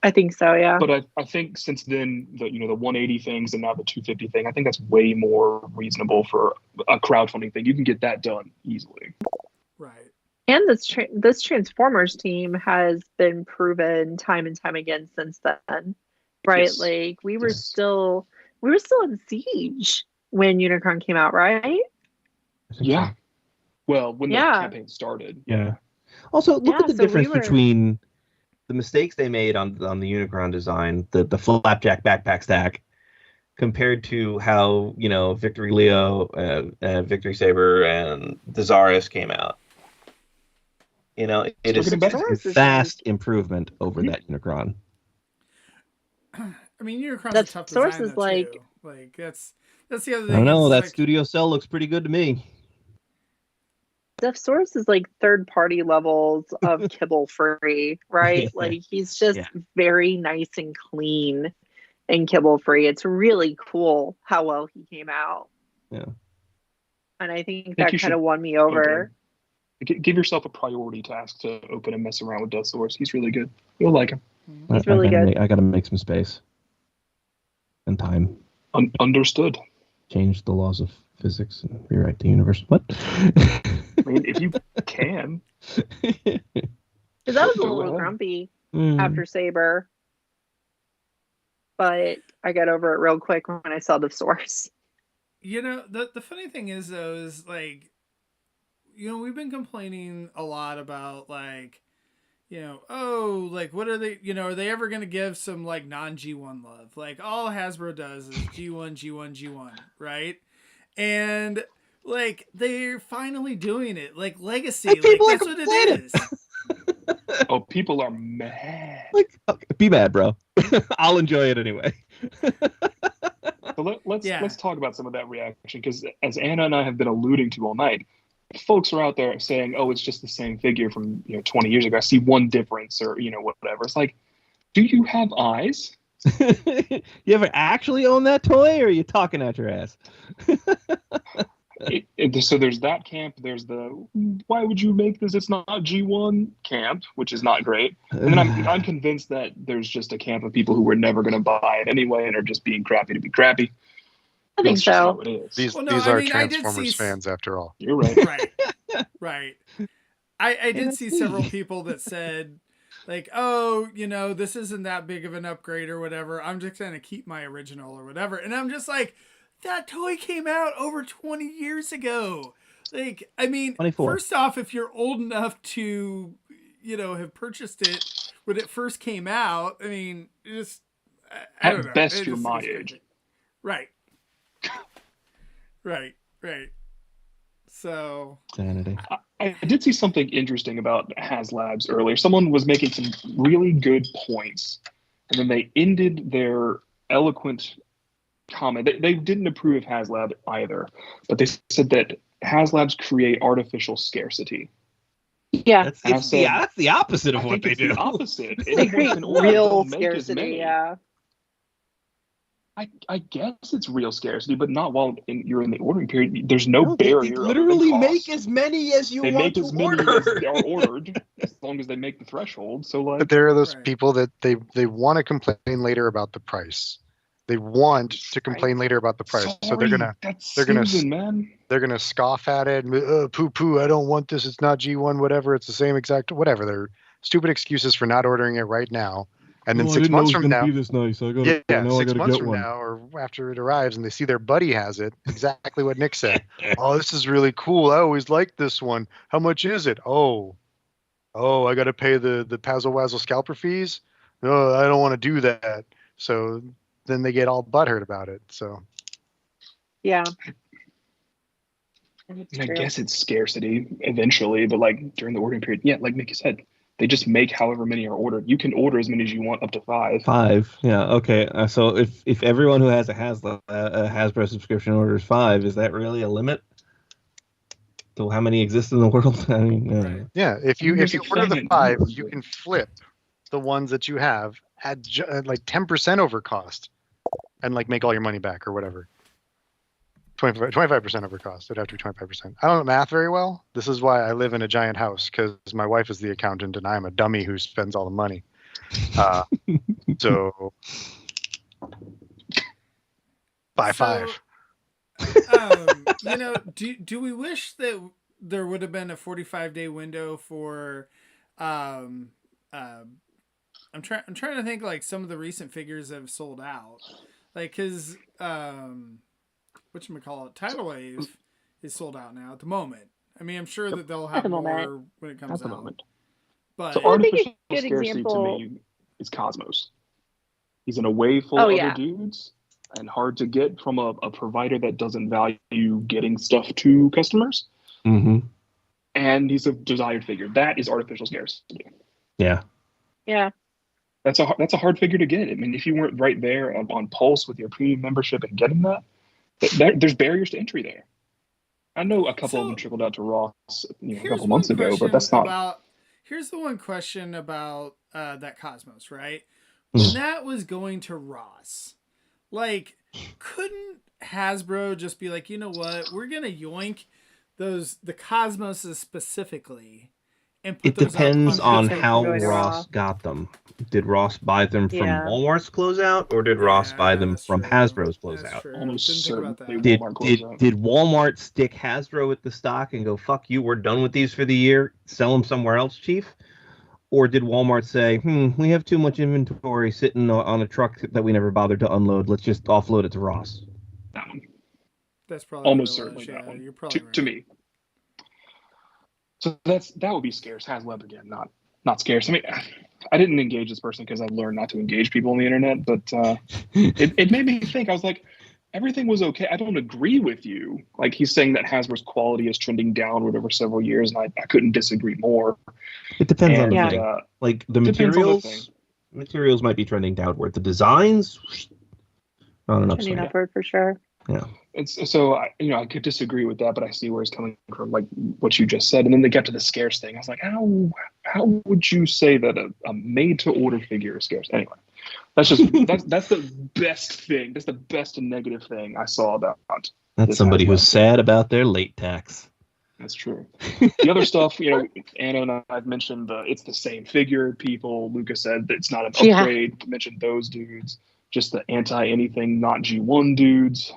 I think so, yeah. But I think since then, the 180 things and now the 250 thing, I think that's way more reasonable for a crowdfunding thing. You can get that done easily. Right. And this Transformers team has been proven time and time again since then, right? Yes. Like we were Yes. still in Siege when Unicron came out, right? I think Yeah. so. Well, when the Yeah. campaign started. Yeah. Also, look Yeah, at the so we difference were- between the mistakes they made on the Unicron design, the flapjack backpack stack, compared to how, you know, Victory Leo, Victory Saber, and the Zaris came out. You know, it Still is getting better. Zaris a is vast improvement over that Unicron. I mean, Unicron's That a tough source design is though, like- too. Like that's the other I thing. don't know. is, That like, studio cell looks pretty good to me. Def Source is like third party levels of kibble free, right? Yeah. Like he's just Yeah. very nice and clean and kibble free. It's really cool how well he came out. Yeah. And I think think that you kind of should won me over. open. Give yourself a priority task to open and mess around with Death Source. He's really good. You'll like him. He's really good. I gotta make some space and time. Understood. Change the laws of physics and rewrite the universe. What? I mean, if you can. Because I was a Go little ahead. grumpy Mm. after Saber, but I got over it real quick when I saw the source. You know, the funny thing is though, is like, you know, we've been complaining a lot about like, you know, oh, like what are they, you know, are they ever going to give some like non G1 love? Like all Hasbro does is G1, G1, G1, right? And like they're finally doing it, like Legacy, And like people are that's what it complaining. is. Oh, people are mad. Like, okay, be mad, bro. I'll enjoy it anyway. So let's Yeah. talk about some of that reaction, because as Anna and I have been alluding to all night, folks are out there saying, "Oh, it's just the same figure from 20 years ago. I see one difference, or whatever." It's like, do you have eyes? You ever actually own that toy, or are you talking out your ass? So there's that camp. There's the "why would you make this? It's not G1" camp, which is not great. And then I'm convinced that there's just a camp of people who were never going to buy it anyway and are just being crappy to be crappy. I think That's just how so. it is. These Well, no, these I are mean, I did Transformers see fans after all. You're right. Right. Right. I did see several people that said, like, oh, this isn't that big of an upgrade or whatever. I'm just going to keep my original or whatever. And I'm just like, that toy came out over 20 years ago. Like, I mean, 24. First off, if you're old enough to, have purchased it when it first came out, I mean, just, I don't know. At best, It you're just my seems age. crazy. Right. Right. Right. So Sanity. I did see something interesting about Haslabs earlier. Someone was making some really good points, and then they ended their eloquent comment. They didn't approve of Haslab either, but they said that Haslabs create artificial scarcity. Yeah, That's the opposite of I what think they it's do. the opposite. they Anyone create can order, real they'll make as scarcity. many. Yeah, I guess it's real scarcity, but not while you're in the ordering period. There's no No, barrier. they other than literally make cost. as many as you They want make to as many order. as are ordered, as long as they make the threshold. So But like, there are those Right. people that they want to complain later about the price. They want to complain later about the price, so they're sorry, gonna that's they're gonna Susan, man. they're gonna scoff at it. And, poo poo. I don't want this. It's not G1. Whatever. It's the same exact. Whatever. They're stupid excuses for not ordering it right now. And then 6 months from now, this nice. I yeah, 6 months from now, or after it arrives, and they see their buddy has it, exactly what Nick said. Oh, this is really cool. I always liked this one. How much is it? Oh, I got to pay the Pazzle Wazzle scalper fees. No, I don't want to do that. So then they get all butthurt about it. So yeah. And I guess it's scarcity eventually, but like during the ordering period, yeah, like Mickey said, they just make however many are ordered. You can order as many as you want, up to 5. 5. Yeah. Okay. So if everyone who has a Hasbro subscription orders 5, is that really a limit to how many exist in the world? I mean, Right. yeah, if you There's a order the finite 5, number, you but- can flip the ones that you have at like 10% over cost, and like make all your money back or whatever. 25% over cost. It'd have to be 25%. I don't know math very well. This is why I live in a giant house, because my wife is the accountant and I'm a dummy who spends all the money. So by 5. Do we wish that there would have been a 45-day window for I'm trying to think, like, some of the recent figures have sold out, like, because whatchamacallit, Tidal Wave is sold out now at the moment. I mean, I'm sure that they'll have the more moment. when it At comes the out. moment. But So I think a artificial good scarcity example- to me is Cosmos. He's in a wave full Oh, of yeah. other dudes and hard to get from a provider that doesn't value getting stuff to customers. Mm-hmm. And he's a desired figure. That is artificial scarcity. Yeah. Yeah. That's a hard figure to get. I mean, if you weren't right there on Pulse with your premium membership and getting that, there's barriers to entry there. I know a couple of them trickled out to Ross, a couple months ago, but that's not. Here's the one question about that Cosmos, right? Mm. When that was going to Ross, like, couldn't Hasbro just be like, you know what, we're gonna yoink the Cosmoses specifically, and put It those depends up on Hasbro how Plus? Ross got them. Did Ross buy them from Yeah. Walmart's closeout, or did Ross buy them that's from true. Hasbro's That's closeout? true. Almost Didn't think about certainly that. Walmart Did closeout. Walmart stick Hasbro with the stock and go, fuck you, we're done with these for the year, sell them somewhere else, chief? Or did Walmart say, we have too much inventory sitting on a truck that we never bothered to unload, let's just offload it to Ross? That one. That's probably Almost what it was. certainly that Yeah, one. you're probably right. To me. So that would be scarce. Haslab again, not scarce. I mean, I didn't engage this person because I've learned not to engage people on the internet, but it made me think. I was like, everything was okay. I don't agree with you. Like, he's saying that Hasbro's quality is trending downward over several years, and I couldn't disagree more. It depends on the Yeah. thing. Like, the Depends on the materials might be trending downward. The designs, on an Trending upside. upward for sure. It's so I could disagree with that, but I see where it's coming from, like what you just said. And then they get to the scarce thing. I was like, how would you say that a made to order figure is scarce? Anyway, that's just that's the best thing. That's the best and negative thing I saw about. That's this somebody Haslab who's thing. sad about their late tax. That's true. The other stuff, Anna and I've mentioned it's the same figure. People, Lucas said that it's not an Yeah. upgrade. Mentioned those dudes. Just the anything, not G1 dudes.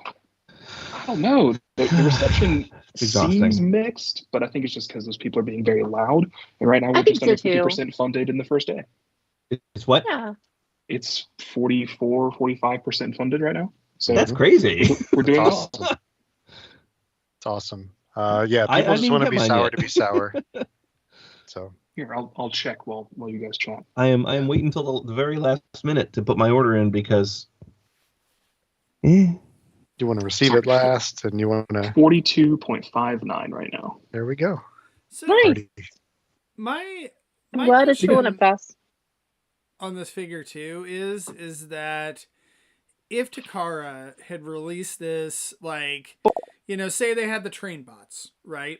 I don't know. The reception exhausting. seems mixed, but I think it's just because those people are being very loud. And right now I we're think just under so, too. 50% funded in the first day. It's what? Yeah. It's 45% funded right now. So That's crazy. we're doing Awesome. well. It's awesome. Yeah, I people just didn't want to get be mine sour yet. to be sour. So Here, I'll check while you guys chat. I am waiting until the very last minute to put my order in because you want to receive it last, and you want to. 42.59 right now. There we go. So Nice. Party. my I'm glad it's still in a question fest. on this figure too is that if Takara had released this, like, say they had the train bots, right?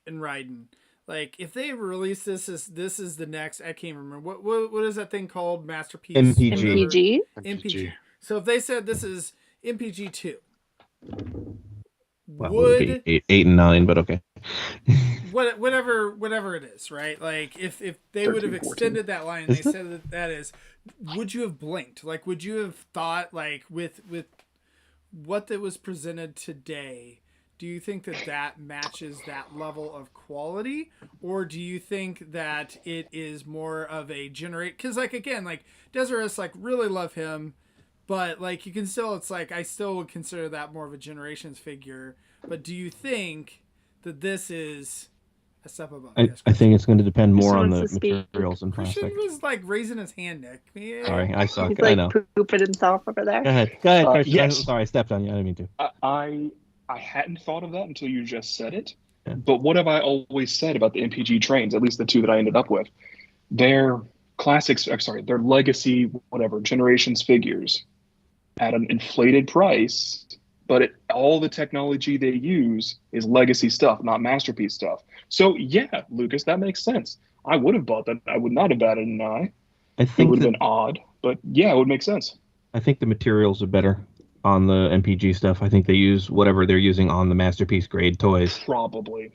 And Raiden. Like, if they released this as this is the next, I can't remember what is that thing called? Masterpiece MPG. whatever? MPG. MPG. So if they said this is MPG 2, Well, it would be would 8 and 9, but okay. whatever it is, right? Like if they would have 13, 14. extended that line and they said that is, would you have blinked? Like, would you have thought, like, with what that was presented today, do you think that matches that level of quality, or do you think that it is more of a generate? Because, like, again, like, Desirous, like, really love him, but, like, you can still, it's like, I still would consider that more of a Generations figure. But do you think that this is a step above? I think it's going to depend more on wants the to speak? materials and Christian plastic. was, like, raising his hand, Nick. Yeah. Sorry, I suck. He's I like know. pooping himself over there. Go ahead, Christian. Yes. I'm sorry, I stepped on you. I didn't mean to. I hadn't thought of that until you just said it. Yeah. But what have I always said about the MPG trains, at least the two that I ended up with? They're classics, they're legacy, whatever, generations figures at an inflated price, but all the technology they use is legacy stuff, not masterpiece stuff. So yeah, Lucas, that makes sense. I would have bought that. I would not have batted an eye. I It think would have been odd, but yeah, it would make sense. I think the materials are better on the MPG stuff. I think they use whatever they're using on the masterpiece grade toys. Probably.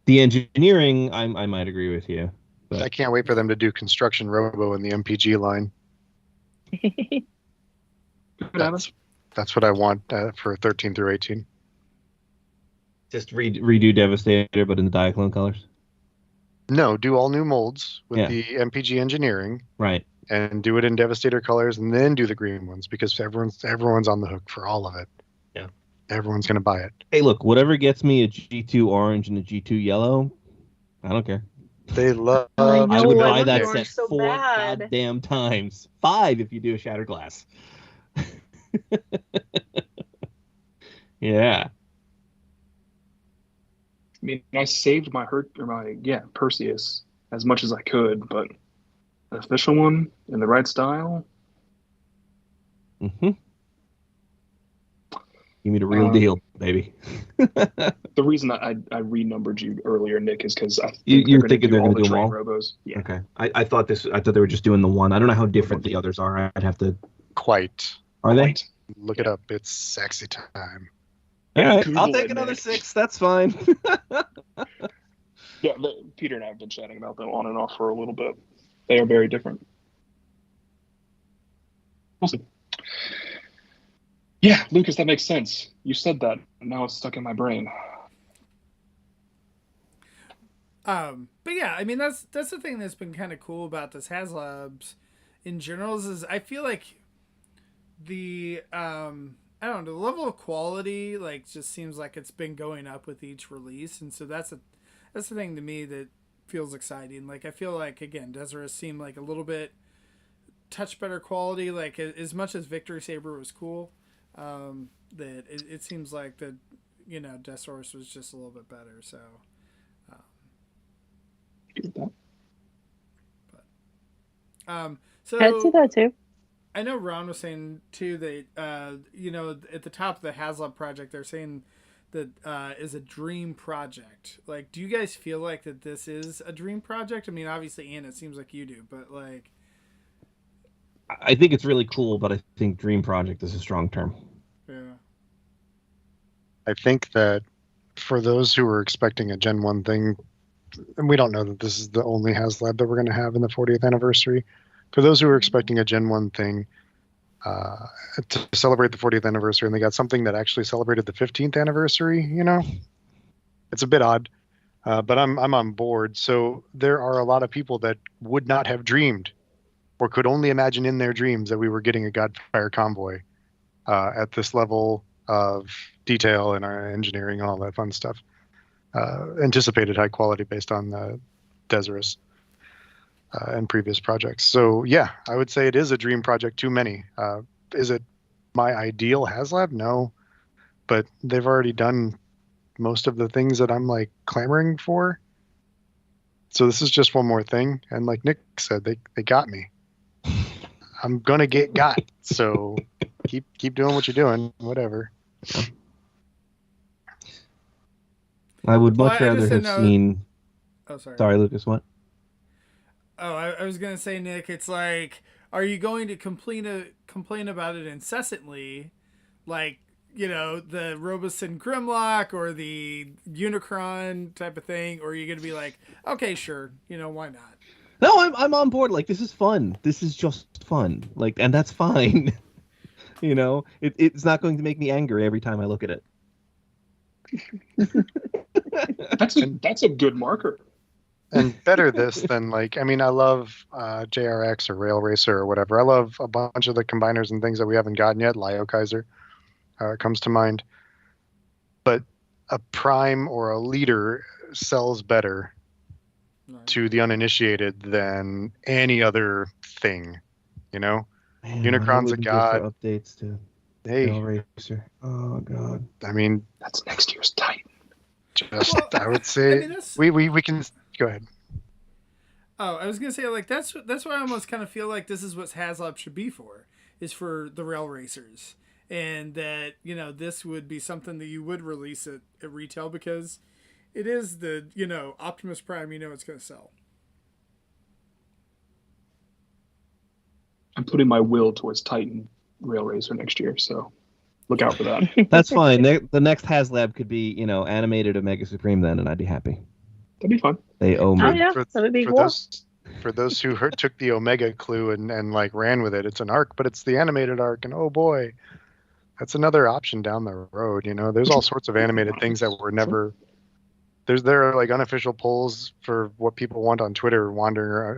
The engineering, I might agree with you. But I can't wait for them to do Construction Robo in the MPG line. That's what I want for 13 through 18. just redo Devastator, but in the Diaclone colors. No, do all new molds with Yeah. the MPG engineering, Right. and do it in Devastator colors, and then do the green ones, because everyone's on the hook for all of it. Yeah. Everyone's gonna buy it. Hey, look, whatever gets me a G2 orange and a G2 yellow, I don't care. They love. I know, I would I buy want that the set orange so 4 bad. goddamn times. 5 if you do a shattered glass. Yeah. I mean, I saved my Perseus as much as I could, but an official one in the right style. Mm-hmm. Give me the real deal, baby. The reason I renumbered you earlier, Nick, is because I think You're they're thinking they're all going to the do them train all? robos. Yeah. Okay. I thought they were just doing the one. I don't know how different the others are. I'd have to. Quite. Are they? Right. Look it up. It's sexy time. All right. Google I'll take it, another Nick. 6. That's fine. Yeah, Peter and I have been chatting about them on and off for a little bit. They are very different. We'll see. Yeah, Lucas, that makes sense. You said that. Now it's stuck in my brain. But yeah, I mean that's the thing that's been kind of cool about this Haslabs in general is I feel like the I don't know, the level of quality like just seems like it's been going up with each release, and so that's the thing to me that feels exciting. Like I feel like again, Desiree seemed like a little bit touch better quality. Like as much as Victory Saber was cool, that it seems like that Desaurus was just a little bit better. So. So I'd say that too. I know Ron was saying too that at the top of the Haslab project they're saying that is a dream project. Like, do you guys feel like that this is a dream project? I mean, obviously, Ann, it seems like you do, but like, I think it's really cool, but I think dream project is a strong term. yeah, I think that for those who are expecting a Gen 1 thing, and we don't know that this is the only Haslab that we're going to have in the 40th anniversary. For those who are expecting a Gen 1 thing to celebrate the 40th anniversary, and they got something that actually celebrated the 15th anniversary, it's a bit odd, but I'm on board. So there are a lot of people that would not have dreamed or could only imagine in their dreams that we were getting a Godfire convoy at this level of detail and our engineering and all that fun stuff. Anticipated high quality based on the Desirous and previous projects. So yeah, I would say it is a dream project too many. Is it my ideal Haslab? No, but they've already done most of the things that I'm like clamoring for. So this is just one more thing. And like Nick said, they got me. I'm gonna get got. So keep doing what you're doing. Whatever. I would Well, much I rather just have didn't know- seen. Oh, sorry. Sorry, Lucas. What? Oh, I was gonna say, Nick. It's like, are you going to complain about it incessantly, like the Roboson Grimlock or the Unicron type of thing, or are you gonna be like, okay, sure, why not? No, I'm on board. Like, this is fun. This is just fun. Like, and that's fine. It's not going to make me angry every time I look at it. That's a good marker. And better this than I love JRX or Rail Racer or whatever. I love a bunch of the combiners and things that we haven't gotten yet. Lio Kaiser comes to mind. But a prime or a leader sells better to the uninitiated than any other thing, Man, Unicron's a god. For updates to Hey, Racer. Oh god. I mean, That's next year's Titan. I would say we can go ahead. Oh, I was gonna say, like, that's why I almost kind of feel like this is what Haslab should be for, is for the rail racers, and that this would be something that you would release at retail because it is the Optimus Prime. It's gonna sell. I'm putting my will towards Titan Rail Racer next year, so look out for that. That's fine. The next Haslab could be animated Omega Supreme then, and I'd be happy. That'd be fun. They owe me. Oh yeah, that would be cool. For those who took the Omega clue and like ran with it, it's an arc, but it's the animated arc, and oh boy, that's another option down the road. There's all sorts of animated things that were never. There are like unofficial polls for what people want on Twitter wandering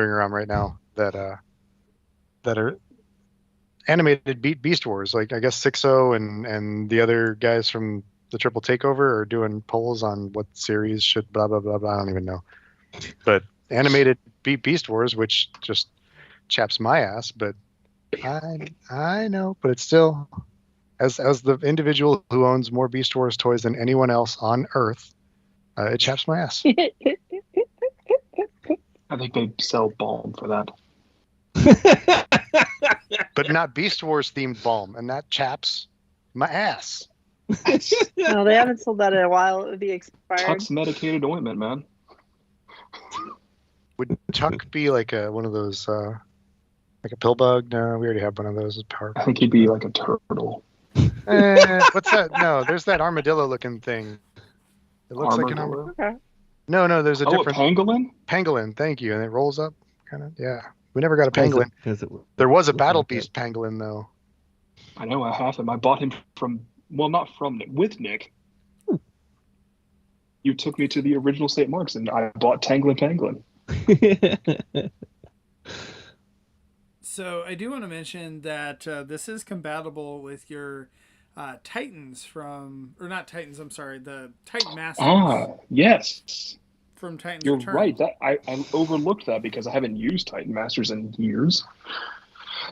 around right now that are animated Beast Wars. Like I guess 6-0 and the other guys from the Triple Takeover are doing polls on what series should blah blah blah blah. I don't even know. But animated Beast Wars, which just chaps my ass, but I know, but it's still as the individual who owns more Beast Wars toys than anyone else on Earth, it chaps my ass. I think they sell balm for that. But not Beast Wars themed balm, and that chaps my ass. No, they haven't sold that in a while. It would be expired. Tux medicated ointment, man. Would Chuck be like one of those, like a pill bug? No, we already have one of those. It's powerful. I think he'd be like a turtle. What's that? No, there's that armadillo-looking thing. It looks like an armadillo. Okay. No, there's a different a pangolin? Pangolin. Thank you, and it rolls up, kind of. Yeah, we never got a pangolin. There was a Battle Beast pangolin though. I know, I have him. I bought him not from Nick, with Nick. You took me to the original St. Mark's, and I bought Tanglin Pangolin. So I do want to mention that this is compatible with your Titans or not Titans. I'm sorry, the Titan Masters. Ah, yes. From Titans You're Return. right. That I overlooked that because I haven't used Titan Masters in years.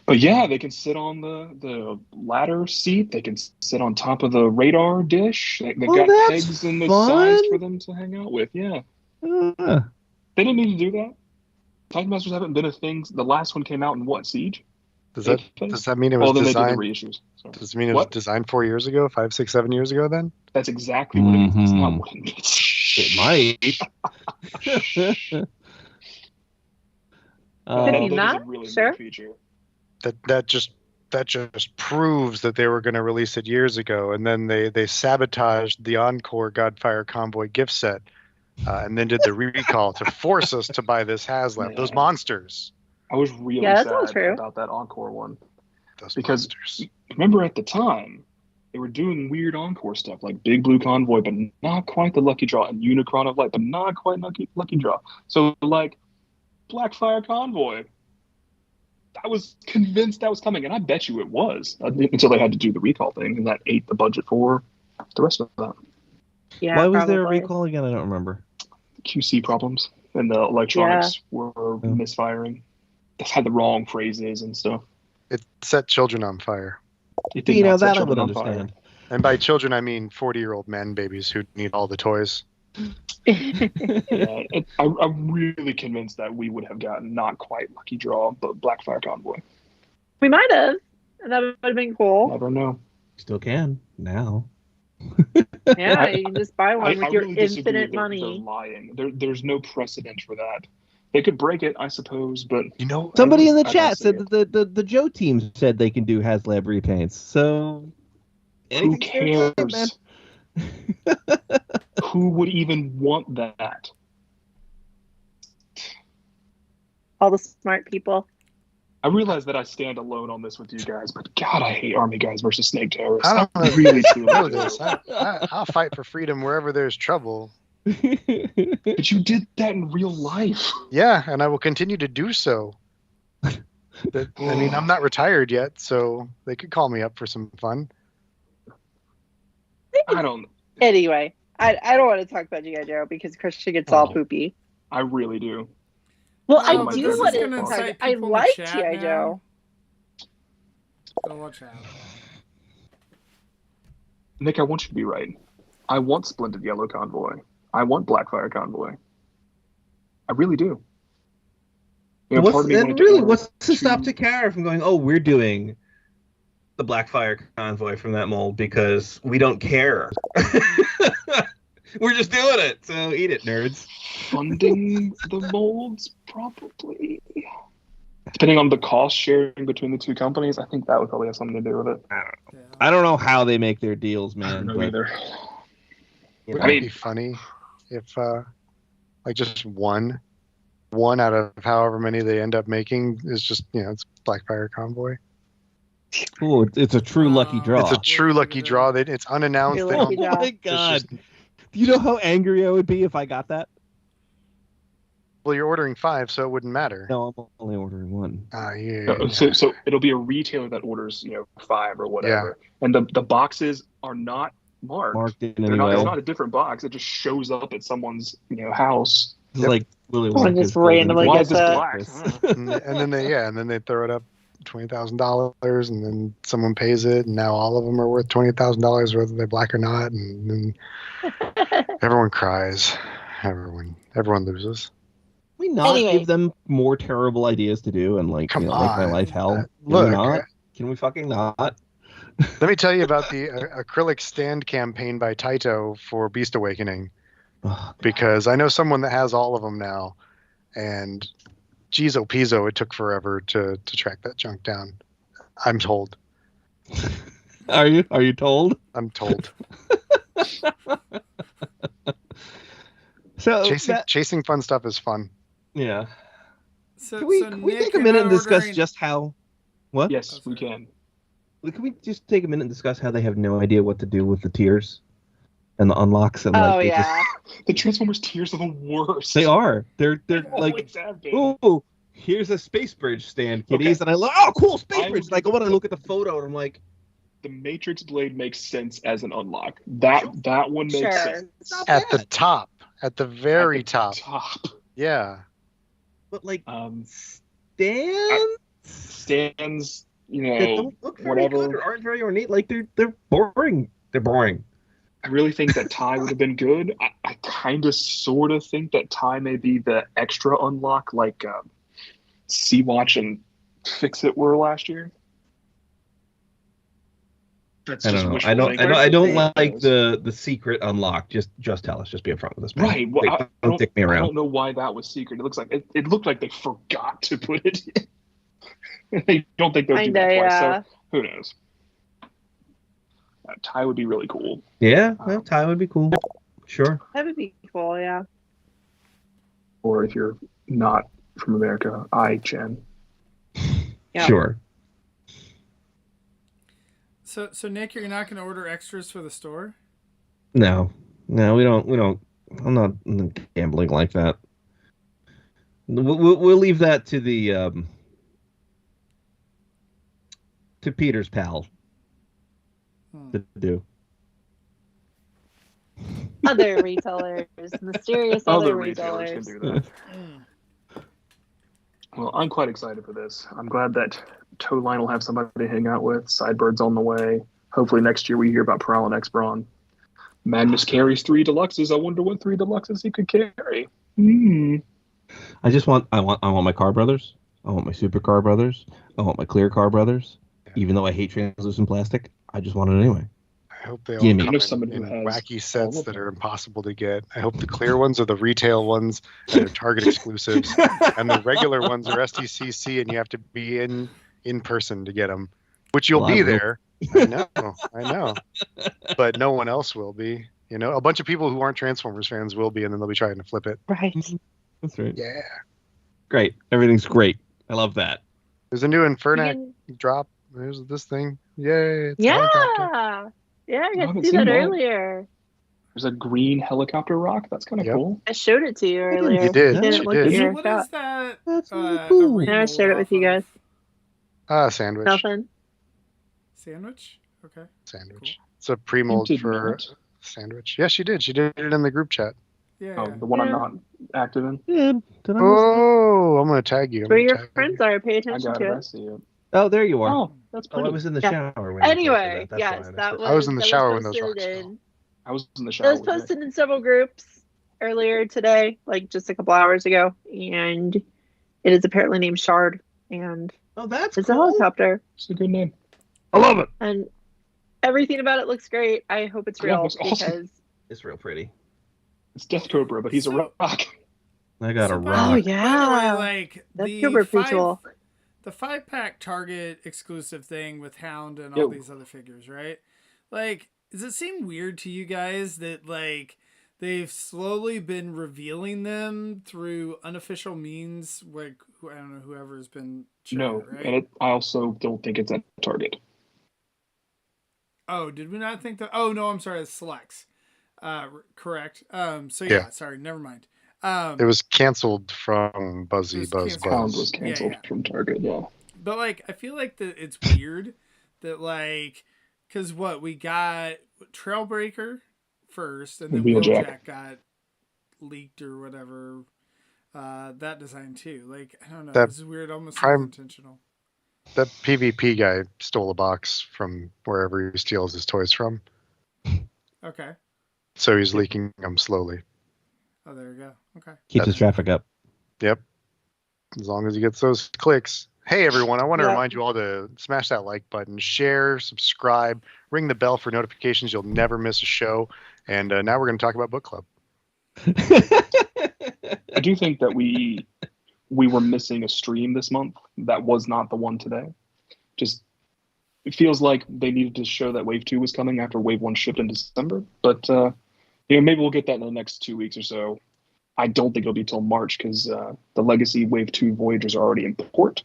But yeah, they can sit on the ladder seat. They can sit on top of the radar dish. They've got pegs in the sides for them to hang out with. Yeah. They didn't need to do that. Titan Masters haven't been a thing. The last one came out in what, Siege? Does that mean it was then designed? They did the reissues. Sorry. Does it mean it was designed 4 years ago, 5, 6, 7 years ago? Then that's exactly what it is. It's not what it means. It might. Could be not. Is a really Sure. neat feature. That just proves that they were going to release it years ago, and then they sabotaged the Encore Godfire Convoy gift set, and then did the recall to force us to buy this Haslab. Those monsters. I was really that's sad all true. about that Encore one. Those Because monsters. remember at the time, they were doing weird Encore stuff like Big Blue Convoy, but not quite the Lucky Draw, and Unicron of Light, but not quite Lucky Draw. So like Blackfire Convoy, I was convinced that was coming, and I bet you it was until they had to do the recall thing, and that ate the budget for the rest of that. Yeah. Why was there a probably. recall again? I don't remember. QC problems, and the electronics were misfiring. They had the wrong phrases and stuff. It set children on fire. It did not set That I children would on fire. understand. And by children, I mean 40-year-old men babies who need all the toys. Yeah, I'm really convinced that we would have gotten not quite Lucky Draw, but Blackfire Convoy. We might have, and that would have been cool. Never know. Still can now. Yeah, you can just buy one with your really disagree. infinite They're money. lying. There's no precedent for that. They could break it, I suppose, but Somebody in the I don't chat see said it. that the Joe team said they can do Haslab repaints. So Who anything's fair game, man. cares? Who would even want that? All the smart people. I realize that I stand alone on this with you guys, but God, I hate Army Guys versus Snake Terrorists. I don't really truly know do. this. I'll fight for freedom wherever there's trouble. But you did that in real life. Yeah, and I will continue to do so. I mean, I'm not retired yet, so they could call me up for some fun. I don't. Anyway, I don't want to talk about G.I. Joe because Christian gets all poopy. I really do. Well, No, I but do this is want to gonna talk. incite I people to like chat G.I. now. Joe. So watch out. Nick, I want you to be right. I want Splendid Yellow Convoy. I want Blackfire Convoy. I really do. You know, part of me wanted to order what's to two- stop Takara from going, oh, we're doing the Blackfire Convoy from that mold because we don't care. We're just doing it, so eat it, nerds. funding the molds? Probably. Depending on the cost sharing between the two companies, I think that would probably have something to do with it. Yeah. I don't know how they make their deals, I man. don't know But either. you Wouldn't know, it be funny if, like, just one out of however many they end up making is just, it's Blackfire Convoy. ooh, it's a true lucky draw. It's a true lucky draw. It's unannounced. True They lucky don't, Oh draw. my it's god! just- Do you know how angry I would be if I got that? well, you're ordering 5, so it wouldn't matter. No, I'm only ordering one. Yeah. So it'll be a retailer that orders 5 or whatever, and the boxes are not marked. Marked in They're any not, way. it's not a different box. It just shows up at someone's This house. is Yep. like Willy Someone Wonka's just golden randomly Why gets is this a- black? and then they throw it up $20,000, and then someone pays it, and now all of them are worth $20,000, whether they're black or not, and then everyone cries. Everyone loses. Can we not Anyway. give them more terrible ideas to do and make Come my on. life hell? Can Look, we not? Can we fucking not? let me tell you about the acrylic stand campaign by Taito for Beast Awakening, Oh, because I know someone that has all of them now, and geez, oh Pizzo, it took forever to track that junk down. I'm told. Are you told? I'm told. So Chasing fun stuff is fun. yeah. So, Can we Nick, take a you're minute not and discuss ordering- just how? What? Yes, we can. Can we just take a minute and discuss how they have no idea what to do with the tiers and the unlocks and Oh they just- yeah. The Transformers tiers are the worst. they are. They're They like, always have been. oh, here's a space bridge stand, kiddies, Okay. and I look, oh, cool space I bridge. would And I go give in and look at the photo, and I'm like, The Matrix Blade makes sense as an unlock. That one makes Sure. sense. it's not At the bad. top. At the very At the top. top. Yeah. But like Stands, stands that don't look very whatever. good or aren't very ornate. Like they're boring. They're boring. I really think that Ty would have been good. I kind of sort of think that Ty may be the extra unlock like Sea-Watch and Fix-It were last year. That's I just don't know. wishful I don't thinking. like the secret unlock. Just tell us. Just be upfront with us, man. Right. Well, Like, don't dick me I around. don't know why that was secret. It looks like it looked like they forgot to put it in. They don't think they'll do Kinda, that twice. yeah. So who knows? Ty would be really cool. Yeah, well, Ty would be cool. Sure. That would be cool, yeah. Or if you're not from America, Chen. Yeah. Sure. So Nick, you're not going to order extras for the store? No, we don't. I'm not gambling like that. We'll leave that to the to Peter's pal to do. Other retailers, mysterious other retailers. can do that. Well, I'm quite excited for this. I'm glad that Toe Line will have somebody to hang out with. Sidebird's on the way. Hopefully next year we hear about Prowl and X-Brawn. Magnus carries 3 deluxes. I wonder what 3 deluxes he could carry. I want my car brothers. I want my supercar brothers. I want my clear car brothers. Even though I hate translucent plastic, I just want it anyway. I hope they all Gimme. come I know someone in who has wacky all sets of that them. are impossible to get. I hope the clear ones are the retail ones and they're Target exclusives, and the regular ones are STCC, and you have to be in person to get them, which you'll Well, I be will. there. I know, but no one else will be. You know, a bunch of people who aren't Transformers fans will be, and then they'll be trying to flip it. Right. That's right. Yeah, Great. Everything's great. I love that. there's a new Infernac You drop. There's this thing. Yay! It's a Yeah. helicopter. Yeah, I got haven't to see seen that that. earlier. There's a green helicopter rock. That's kind of Yep. cool. I showed it to you earlier. You did. Didn't You look at did. your What shot. is that? That's really a cool. remold Yeah, I shared it with off you of? guys. Sandwich. Nothing. Sandwich? Okay. Sandwich. It's a pre-mold You did for not. sandwich. Yeah, she did. She did it in the group chat. Yeah. Oh, yeah. the one I'm Yeah. not active in. Yeah, did I miss Oh, I'm gonna tag you. I'm Where gonna your tag friends you. are, pay I attention got it. to I it. see it. that? Oh, there you are. Oh, that's Oh, I pretty. was in the Yeah. shower when you Anyway, posted that. That's why I yes, missed that it. was. I was in the that shower when those posted rocks fell. in- I was in the It shower was with you. posted in several groups earlier today, like just a couple hours ago, and it is apparently named Shard, and Oh, that's it's a cool. helicopter, It's a good name. I love it. and everything about it looks great. I hope it's Yeah, it real looks awesome. because It's real pretty. It's Death Cobra, but he's a So- rock. I got a So by rock. the- Oh, by the yeah. way, like That's the super pretty cool. the 5-pack Target exclusive thing with Hound and Yo. all these other figures, right? Like, does it seem weird to you guys that like they've slowly been revealing them through unofficial means? Like, I don't know, whoever's been showing No, it, right? and I also don't think it's at Target. Oh, did we not think that? Oh no, I'm sorry, it's Selects. Correct. So Yeah. sorry, never mind. It was canceled from It Buzzy was Buzz canceled. Hound Buzz. was canceled Yeah. from Target. Yeah. But like, I feel like that it's weird that like, because what we got Trailbreaker first, and then Wheeljack. Wheeljack got leaked or whatever. That design too. Like, I don't know. That This is weird. Almost Prime- intentional. That PvP guy stole a box from wherever he steals his toys from, Okay. so he's leaking them slowly. Oh, there you go. Okay. Keeps his traffic up. Yep. As long as he gets those clicks. Hey everyone, I want to Yeah. remind you all to smash that like button, share, subscribe, ring the bell for notifications. You'll never miss a show. And now we're going to talk about book club. I do think that we were missing a stream this month. That was not the one today. Just it feels like they needed to show that Wave 2 was coming after Wave 1 shipped in December. But maybe we'll get that in the next 2 weeks or so. I don't think it'll be till March because the Legacy Wave 2 Voyagers are already in port.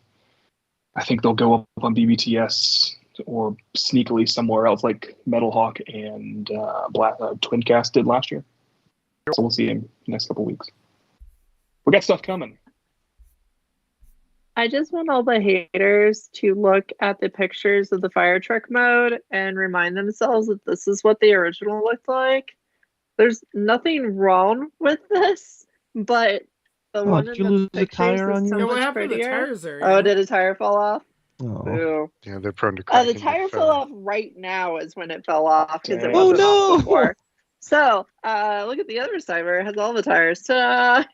I think they'll go up on BBTS or sneakily somewhere else like Metalhawk and Twincast did last year. So we'll see in the next couple weeks. We got stuff coming. I just want all the haters to look at the pictures of the fire truck mode and remind themselves that this is what the original looked like. There's nothing wrong with this, but the one did in you the lose a pictures tire is on so yours? Yeah, what much happened to the prettier. tires there? Oh, did a tire fall off? Oh. Ooh. Yeah, they're prone to The cracking. tire if, fell off right now is when it fell off because it Dang. wasn't Oh, off no! before. So, look at the other side where it has all the tires. I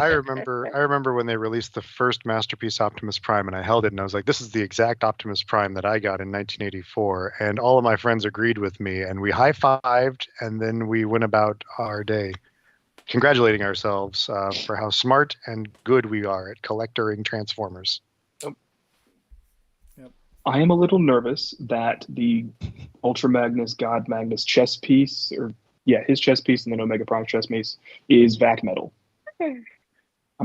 remember when they released the first Masterpiece Optimus Prime, and I held it, and I was like, "This is the exact Optimus Prime that I got in 1984." And all of my friends agreed with me, and we high-fived, and then we went about our day, congratulating ourselves for how smart and good we are at collectoring Transformers. I am a little nervous that the Ultra Magnus, God Magnus chess piece, his chess piece and then Omega Prime chess piece is vac metal. I'm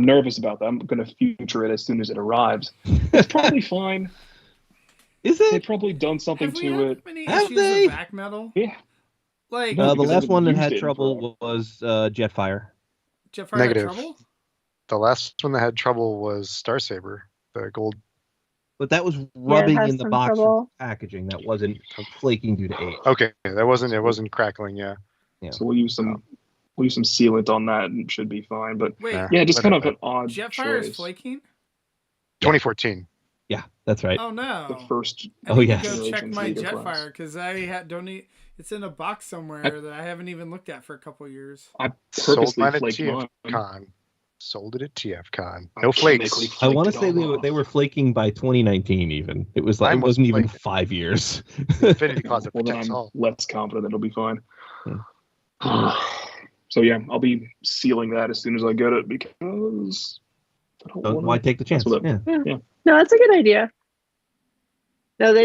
nervous about that. I'm going to future it as soon as it arrives. It's probably fine. Is They've it? probably done something Have we to had it. many Have issues they? with back metal? Yeah. Like No, The because last I've one that used had it trouble was Jetfire. Jetfire had Negative. trouble? The last one that had trouble was Starsaber, the gold. But that was rubbing has in the some box trouble. of packaging. That wasn't flaking due to age. Okay, it wasn't crackling. Yeah, Yeah. So we'll use some sealant on that and it should be fine. But Wait, Yeah. yeah, just kind of Whatever. an odd Jetfire choice. is flaking? 2014. Yeah, that's right. Oh no! The first. I need yes. to go check generation's my leader class. Jetfire because I don't need. It's in a box somewhere that I haven't even looked at for a couple years. I Sold purposely mine at flaked mine. TFCon. Sold it at TFCon. I No chemically flakes. I want to flaked say it all off. they were flaking by 2019. Even it was like Mine it was wasn't even flaked. 5 years. The Infinity Closet Well, then protects I'm all. less confident that it'll be fine. Yeah. So yeah, I'll be sealing that as soon as I get it because I don't want Why take the chance? mess with it. Yeah. No, that's a good idea. No,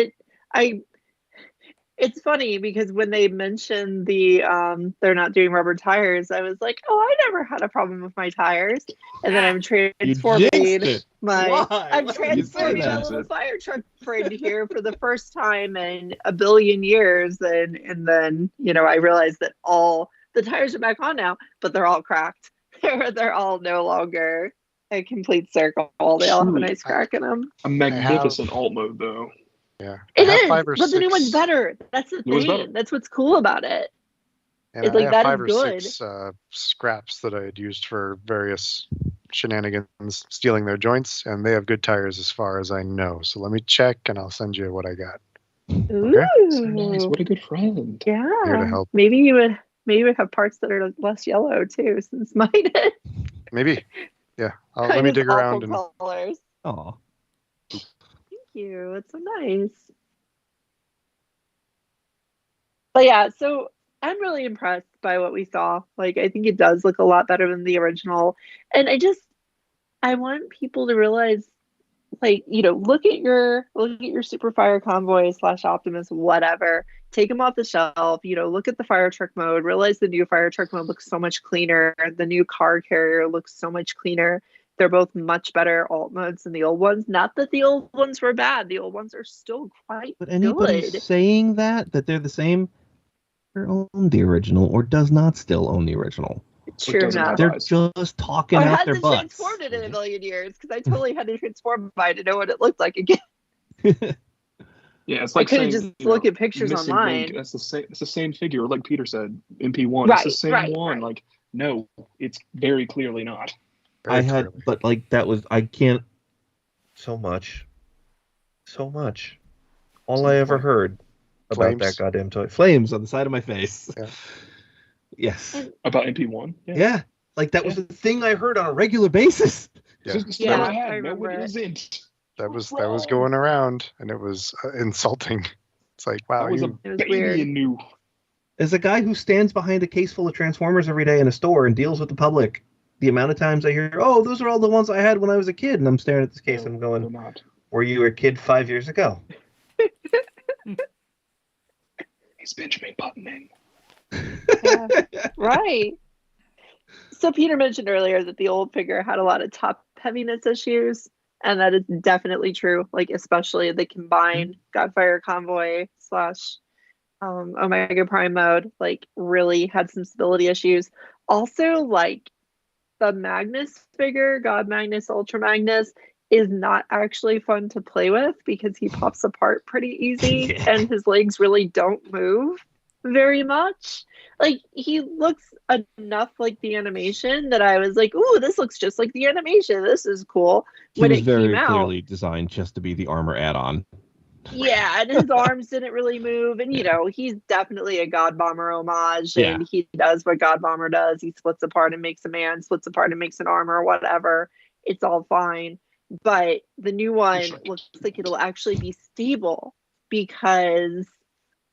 it's funny because when they mentioned they're not doing rubber tires, I was like, oh, I never had a problem with my tires. And then I'm transforming it. I'm Why would you say transforming my that? little fire truck friend here for the first time in a billion years. And then, I realized that all the tires are back on now, but they're all cracked. They're all no longer a complete circle. They all have a nice crack in them. A magnificent alt mode though. Yeah. It I have is, 5 or but the new 6 one's better. That's the New one's thing. better. That's what's cool about it. And It's I like, have that 5 is or good. 6 scraps that I had used for various shenanigans, stealing their joints, and they have good tires as far as I know. So let me check, and I'll send you what I got. Ooh, So nice. What a good friend. Here to yeah. help. Maybe you would have parts that are less yellow too, since mine is. Maybe. Yeah. Let Mine me is dig awful around. And colors. Oh, Thank you. It's so nice. But yeah, so I'm really impressed by what we saw. Like, I think it does look a lot better than the original. And I want people to realize, like, look at your Super Fire Convoy / Optimus, whatever. Take them off the shelf. Look at the fire truck mode. Realize the new fire truck mode looks so much cleaner. The new car carrier looks so much cleaner. They're both much better alt modes than the old ones. Not that the old ones were bad. The old ones are still quite but anybody good. saying that they're the same, own the original or does not still own the original. True doesn't enough. They're Eyes. just talking Or out their hasn't butts. transformed it in a million years, because I totally had to transform mine to know what it looked like again. Yeah, it's like I couldn't saying, just look at pictures missing online. link. That's the same. It's the same figure, like Peter said. MP1. Right, It's the same right, one. right. Like, no, it's very clearly not. very I had, clearly. but like that was I can't. So much. All I ever heard about Flames. that goddamn toy. Flames on the side of my face. Yeah. Yes. About MP1. Yeah. Like that was the thing I heard on a regular basis. Yeah. This is the story Yeah, I had. I No, remember it it. isn't. That was going around, and it was insulting. It's like, wow, I was a It was baby weird. and knew. As a guy who stands behind a case full of Transformers every day in a store and deals with the public, the amount of times I hear, "Oh, those are all the ones I had when I was a kid," and I'm staring at this case and I'm They're going, not. "Were you a kid 5 years ago?" He's Benjamin Buttoning. Yeah, right. So Peter mentioned earlier that the old figure had a lot of top heaviness issues, and that is definitely true. Like, especially the combined Godfire Convoy / Omega Prime mode, like, really had some stability issues. Also, like, the Magnus figure, God Magnus, Ultra Magnus, is not actually fun to play with because he pops apart pretty easy Yeah. and his legs really don't move very much. Like, he looks enough like the animation that I was like, ooh, this looks just like the animation. This is cool. He When was it very came out, clearly designed just to be the armor add-on. yeah, and his arms didn't really move. And, he's definitely a God Bomber homage. Yeah. And he does what God Bomber does. He splits apart and makes a man, splits apart and makes an armor, whatever. It's all fine. But the new one looks like it'll actually be stable because,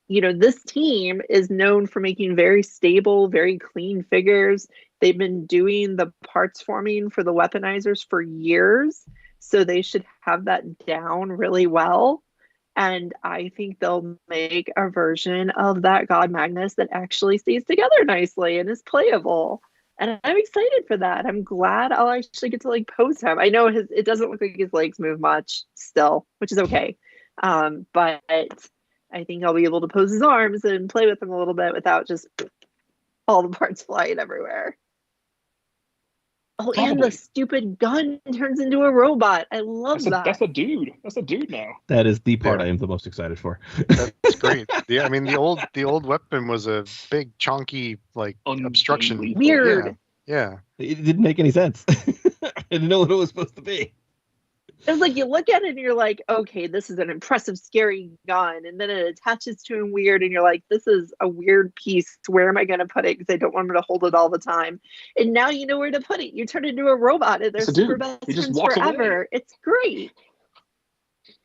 this team is known for making very stable, very clean figures. They've been doing the parts forming for the weaponizers for years. So they should have that down really well. And I think they'll make a version of that God Magnus that actually stays together nicely and is playable. And I'm excited for that. I'm glad I'll actually get to like pose him. I know it doesn't look like his legs move much still, which is okay. But I think I'll be able to pose his arms and play with him a little bit without just all the parts flying everywhere. Oh, and Probably. the stupid gun turns into a robot. I love that. That's a dude. That's a dude now. That is the part Yeah. I am the most excited for. That's great. I mean, the old weapon was a big, chonky, like obstruction. Unbelievable. Weird. Yeah. It didn't make any sense. I didn't know what it was supposed to be. It's like you look at it and you're like, okay, this is an impressive, scary gun. And then it attaches to him weird. And you're like, this is a weird piece. Where am I going to put it? Because I don't want him to hold it all the time. And now you know where to put it. You turn it into a robot and they're It's a super dude. best He just friends walks forever. away. It's great.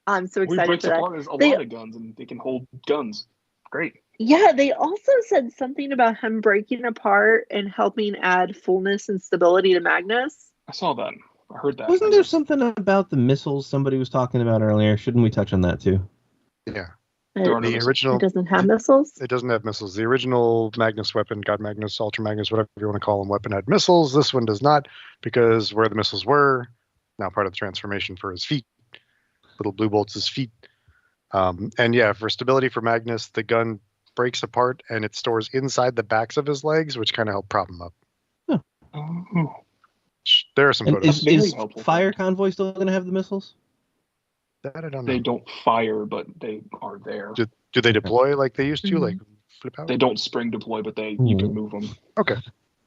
I'm so We excited breaks for that. apart as a lot of guns, and they can hold guns. Great. Yeah, they also said something about him breaking apart and helping add fullness and stability to Magnus. I saw that. I heard that. Wasn't there something about the missiles somebody was talking about earlier? Shouldn't we touch on that too? Yeah. There are no The missiles. original. It doesn't have missiles. It doesn't have missiles. The original Magnus weapon, God Magnus, Ultra Magnus, whatever you want to call them, weapon had missiles. This one does not, because where the missiles were, now part of the transformation for his feet. Little blue bolts his feet. And yeah, for stability for Magnus, the gun breaks apart and it stores inside the backs of his legs, which kind of help prop him up. Oh. There are some And photos. is helpful. Fire Convoy still going to have the missiles? That I don't know. They don't fire, but they are there. Do they deploy like they used to? Mhm. Like flip out? They don't spring deploy, but you can move them. Okay,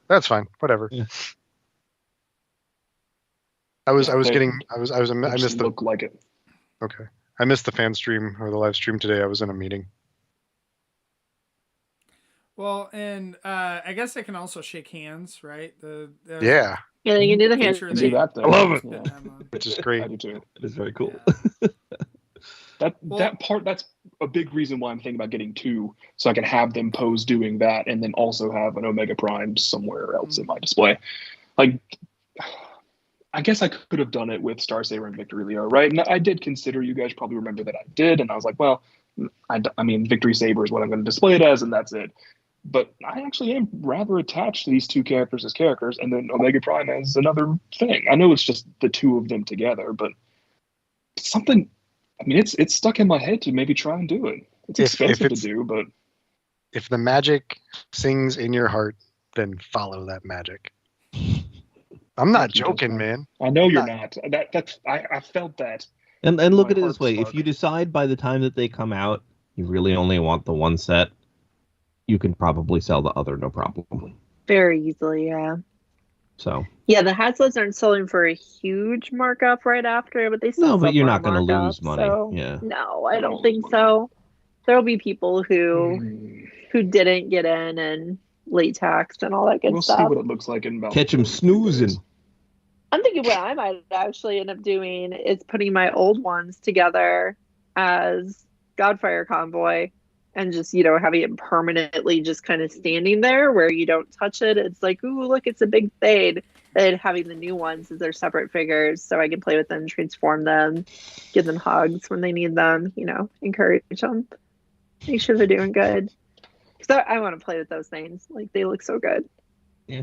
that's fine. Whatever. Yeah. I They missed the look like it. okay. I missed the fan stream or the live stream today. I was in a meeting. Well, and I guess they can also shake hands, right? Yeah, Yeah, they can do the hand. Picture Do they- that thing. I love it. Yeah, which is I great. do too. It is very cool. That's a big reason why I'm thinking about getting two, so I can have them pose doing that, and then also have an Omega Prime somewhere else in my display. Like, I guess I could have done it with Star Saber and Victory Leo, right? And I did consider. You guys probably remember that I did, and I was like, well, I mean, Victory Saber is what I'm going to display it as, and that's it. But I actually am rather attached to these two characters as characters, and then Omega Prime as another thing. I know it's just the two of them together, but something. I mean, it's stuck in my head to maybe try and do it. It's expensive to do, but If the magic sings in your heart, then follow that magic. I'm not joking, man. I know you're not. I felt that. And look My at it this heart way: stuck. if you decide by the time that they come out, you really only want the one set, you can probably sell the other, no problem. Very easily, yeah. So Yeah, the Haslabs aren't selling for a huge markup right after, but they still no, sell but you're for a not going to markup, lose money. so Yeah. no, I don't think so. There'll be people who didn't get in and late taxed and all that good We'll stuff. see what it looks like in about. Catch 'em 2 snoozing. days. I'm thinking what I might actually end up doing is putting my old ones together as Godfire Convoy and just, having it permanently just kind of standing there where you don't touch it. It's like, ooh, look, it's a big fade. And having the new ones as their separate figures so I can play with them, transform them, give them hugs when they need them, encourage them. Make sure they're doing good. Because I want to play with those things. Like, they look so good. Yeah.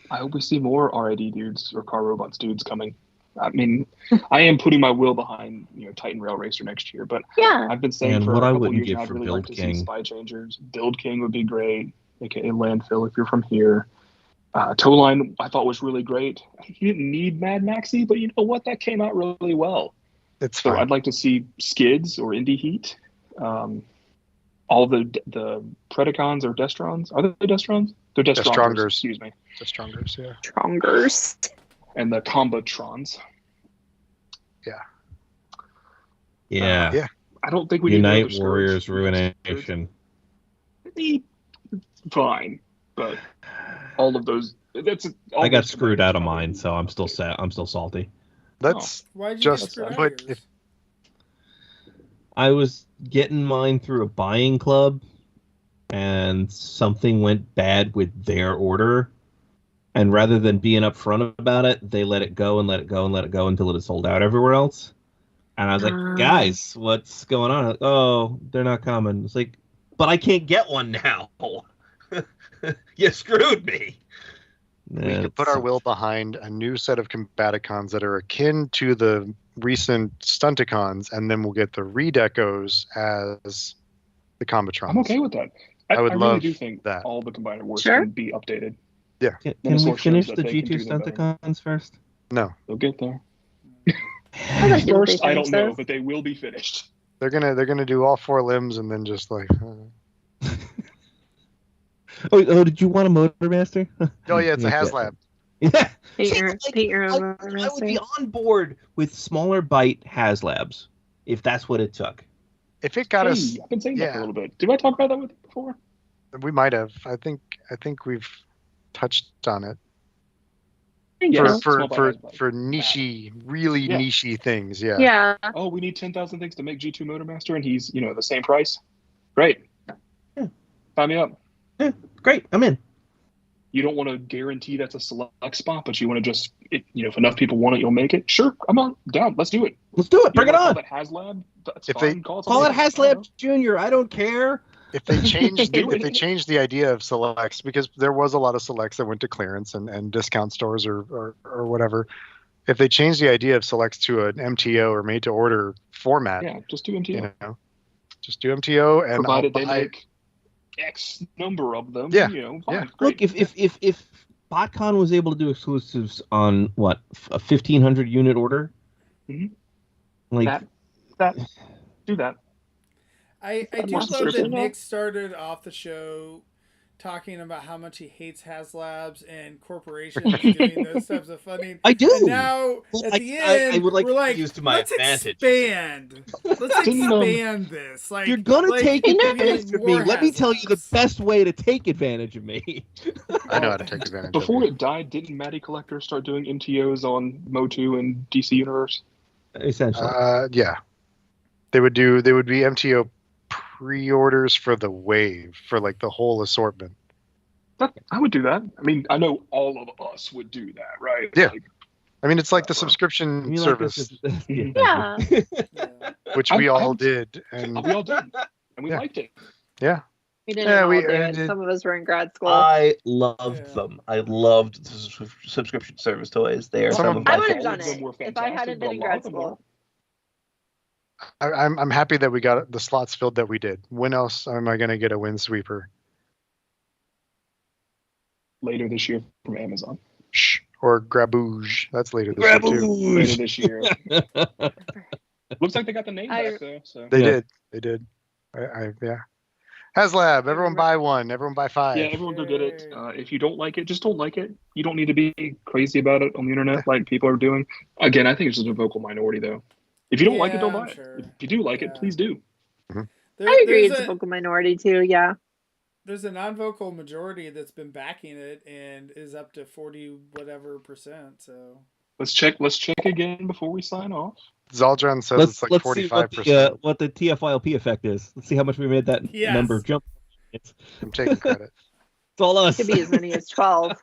I hope we see more RID dudes or Car Robots dudes coming. I mean, I am putting my will behind Titan Rail Racer next year, but Yeah. I've been saying And for what a I couple wouldn't years give now, I'd for really Build like to King. see Spy Changers. Build King would be great, aka Landfill if you're from here. Towline I thought was really great. He didn't need Mad Maxi, but you know what? That came out really well. It's So fine. I'd like to see Skids or Indie Heat. All the Predacons or Destrons. Are they Destrons? They're Destrongers. Destrongers. Excuse me. The strongers, yeah. Strongers. And the Combatrons. Yeah. Yeah. I don't think we need Unite another Warriors Scourge. Ruination. Fine, but all of those. I got screwed out of mine, so I'm still sad. I'm still salty. That's Why'd you Just get screwed out put- of yours? if- I was getting mine through a buying club, and something went bad with their order. And rather than being upfront about it, they let it go and let it go and let it go until it is sold out everywhere else. And I was like, guys, what's going on? Like, oh, they're not coming. It's like, but I can't get one now. You screwed me. we could put our will behind a new set of Combaticons that are akin to the recent Stunticons, and then we'll get the Redecos as the Combatrons. I'm okay with that. I would really love do think that. all the Combiner Wars Sure. can be updated. Can Then we it's more finish shows the that they can G2 do them better. Stunticons first? No, They'll get there. I'd like to First, I finish don't know, those. but they will be finished. they're gonna do all 4 limbs and then just like. Oh, did you want a Motor Master? Oh yeah, it's a Yeah. Haslab. Yeah. Paint See, your, like, paint your I, own I would master. be on board with smaller bite Haslabs if that's what it took. If it got us, Hey, I've been saying that for a yeah, little bit. Did I talk about that with you before? we might have. I think we've touched on it Thank for you. Small bite has bite. for nichey, really Yeah. nichey things. Yeah. Yeah. Oh, we need 10,000 things to make G2 Motormaster, and he's the same price. Great. Yeah. Sign me up. Yeah, great, I'm in. You don't want to guarantee that's a select spot, but you want to just, if enough people want it, you'll make it. Sure, I'm on down. Let's do it. Let's do it. You Bring it wanna on. Call that Haslab? That's If fine. they- Call it Call it something else. Haslab Junior. I don't care. If they changed Do if it. they changed the idea of selects, because there was a lot of selects that went to clearance and discount stores or whatever. If they changed the idea of selects to an MTO or made to order format, Yeah, just do MTO. Just do MTO and Provided I'll they buy make X number of them. Yeah, Fine. yeah. Great. Look, if BotCon was able to do exclusives on what a 1,500 unit order, Mhm. like that do that. I A do master love that signal. Nick started off the show talking about how much he hates Haslabs and corporations doing those types of funding. I do. And now Well, at I- the I end, would like we're to like, use to my let's advantage." expand. Let's Didn't, expand this. Like You're gonna take you know, advantage of me. more Let me tell you the Haslabs. best way to take advantage of me. I know how to take advantage Before of it. it died, didn't Matty Collector start doing MTOs on Motu and DC Universe? Essentially, Yeah. They would be MTO pre-orders for the wave for like the whole assortment. I would do that. I mean, I know all of us would do that, right? Yeah. Like, I mean, it's like the You subscription like service, this- yeah, thank you. Yeah. Yeah. which we all I'm- did, and we all did, and we Yeah. liked it. yeah, We didn't Yeah, all we- do we it. did. Some of us were in grad school. I loved Yeah. them. I loved the subscription service toys. They are Some some of of my I would have All done of favorites. them were it if I fantastic, hadn't but been a in lot grad of them school. I'm happy that we got the slots filled that we did. When else am I going to get a Windsweeper? later this year from Amazon. Shh. Or Grabouge. That's later this year too. Later this year. Looks like they got the name I- back though. So They Yeah. did. They did. Yeah. Haslab. Everyone buy one. Everyone buy 5. yeah, everyone go get it. If you don't like it, just don't like it. You don't need to be crazy about it on the internet like people are doing. Again, I think it's just a vocal minority though. If you don't like it, don't Yeah, buy I'm it. sure. If you do like it, Yeah. please do. I agree. There's It's a vocal minority too. Yeah. there's a non-vocal majority that's been backing it and is up to 40 whatever %. So Let's check again before we sign off. Zaldron says let's it's like let's see 45%. what the TFYLP effect is. Let's see how much we made that Yes. number jump. It's I'm taking credit. all us. Could be as many as 12.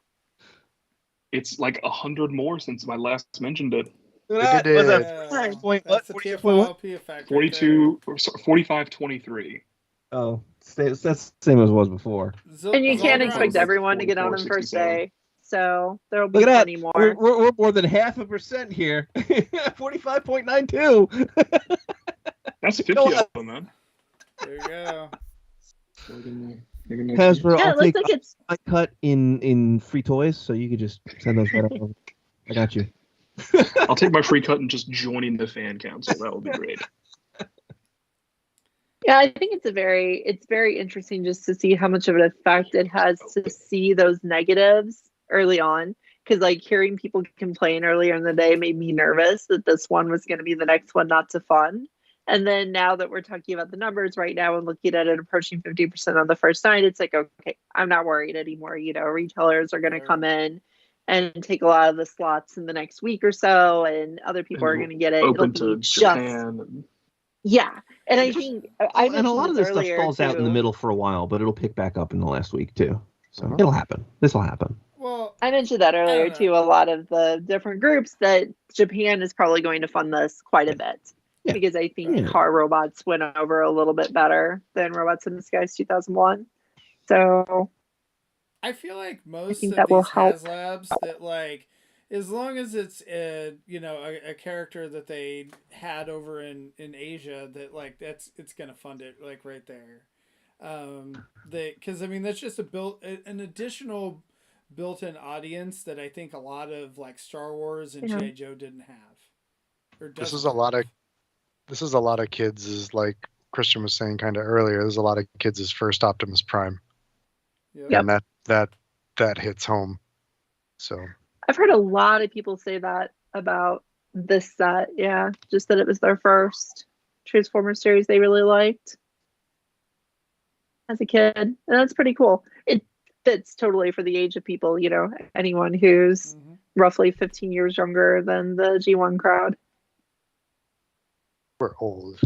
It's like 100 more since I last mentioned it. That did. was a yeah, point. that's What? the 42.1? TFYLP effect. right 42 or 45-23. Oh, that's the same as it was before. there. And you can't Zaldron- expect everyone to get on 44, the first 67. day. So there will be Look at plenty that. more. We're more than 0.5% here. 45.92. That's 50 Go of them, man. There you go. Hasbro, Yeah, I'll it looks take like it's my cut in free toys, so you could just send those right over. I got you. I'll take my free cut and just joining the fan council. That would be great. Yeah, I think it's very interesting just to see how much of an effect it has to see those negatives early on. Because like hearing people complain earlier in the day made me nervous that this one was going to be the next one not to fund. And then now that we're talking about the numbers right now and looking at it approaching 50% on the first night, it's like, okay, I'm not worried anymore. You know, retailers are going to come in and take a lot of the slots in the next week or so, and other people are going to get it. Open It'll to be just Japan. And yeah. And I think I And a lot of this stuff earlier, falls out in the too. middle for a while, but it'll pick back up in the last week too. So Mhm. it'll happen. This will happen. Well, I mentioned that earlier don't know. too. A lot of the different groups that Japan is probably going to fund this quite a bit Yeah. because I think Yeah. car robots went over a little bit better than Robots in Disguise 2001. So I feel like most think of that will these help. Haslabs that like, as long as it's a character that they had over in Asia, that like it's gonna fund it like right there. Because I mean that's just an additional built-in audience that I think a lot of like Star Wars and Yeah. G.I. Joe didn't have. Or This doesn't is a lot of kids, is like Christian was saying kind of earlier. There's a lot of kids' first Optimus Prime, Yep. Yep. and that hits home. So I've heard a lot of people say that about this set. Yeah, just that it was their first Transformers series they really liked as a kid. And that's pretty cool. It fits totally for the age of people, you know, anyone who's roughly 15 years younger than the G1 crowd. We're old.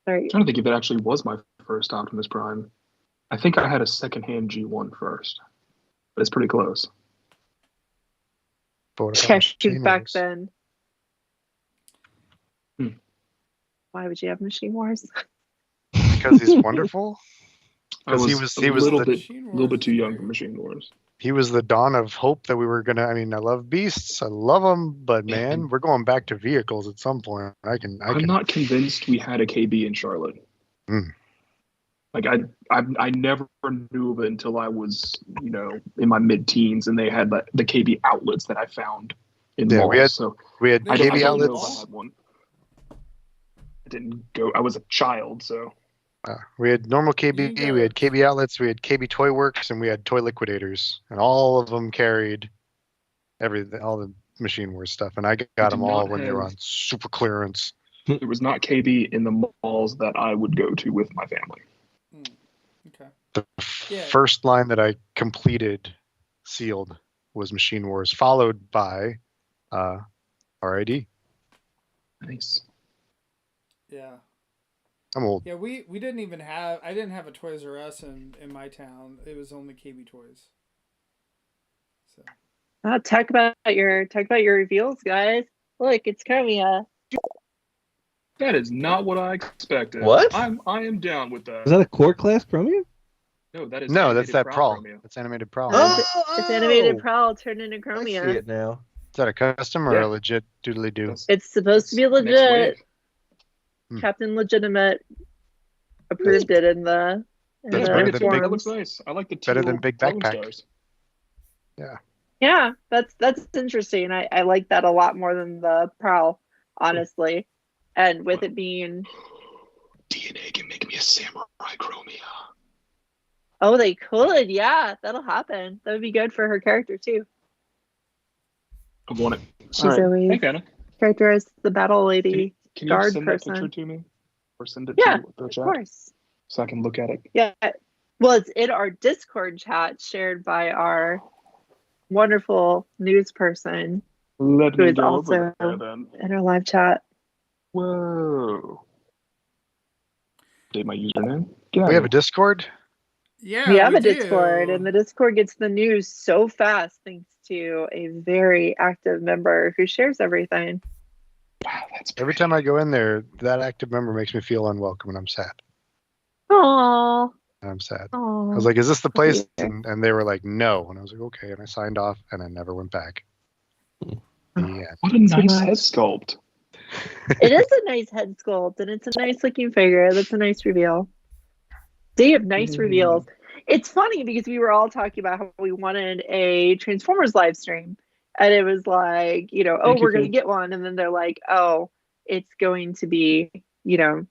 Right. I'm trying to think if it actually was my first Optimus Prime. I think I had a secondhand G1 first, but it's pretty close. Yeah, shoot, back then. Why would you have Machine Wars? Because he's wonderful. Because he was a little bit too young for Machine Wars. He was the dawn of hope that we were gonna. I mean, I love beasts, I love them, but man, we're going back to vehicles at some point. I'm not convinced we had a KB in Charlotte. Like I never knew of it until I was, you know, in my mid-teens, and they had the KB outlets that I found in malls. We had KB outlets. I had one. I didn't go. I was a child, so. We had normal KB, we had KB outlets, we had KB Toy Works, and we had Toy Liquidators, and all of them carried everything, all the Machine Wars stuff, and I got them all when they were on super clearance. There was not KB in the malls that I would go to with my family. Okay. The first line that I completed sealed was Machine Wars, followed by RID. Nice. Yeah. I'm old. Yeah, we didn't even have. I didn't have a Toys R Us in my town. It was only KB Toys. So. Talk about your reveals, guys. Look, it's Chromia. That is not what I expected. What? I am down with that. Is that a core class Chromium? No, that is that's that Prowl. Chromia. That's animated Prowl. It's animated Prowl turned into Chromia. I see it now. Is that a custom or a legit doodly doo? It's supposed to be legit. Captain Legitimate approved it in the that looks nice. I like the better than Big Backpack. Stars. Yeah, that's interesting. I like that a lot more than the Prowl, honestly. And with it being DNA can make me a samurai Chromia. Oh, they could, yeah, that'll happen. That would be good for her character too. I want it. She's always characterized the battle lady. Can guard you send person. that picture to me? Or send it to the chat? Of course. So I can look at it. Yeah. Well, it's in our Discord chat shared by our wonderful news person Let who me is go also over there, then. in our live chat. Whoa. Update my username. We have a Discord? Yeah, we have a do. Discord, and the Discord gets the news so fast thanks to a very active member who shares everything. Wow, that's every time I go in there, that active member makes me feel unwelcome, and I'm sad. Aww. I'm sad. Aww. I was like, "Is this the place?" And they were like, "No." And I was like, "Okay." And I signed off, and I never went back. Yeah. What a nice head sculpt. It is a nice head sculpt, and it's a nice looking figure. That's a nice reveal. They have nice reveals. It's funny because we were all talking about how we wanted a Transformers live stream. And it was like, you know, we're going to get one. And then they're like, it's going to be, you know,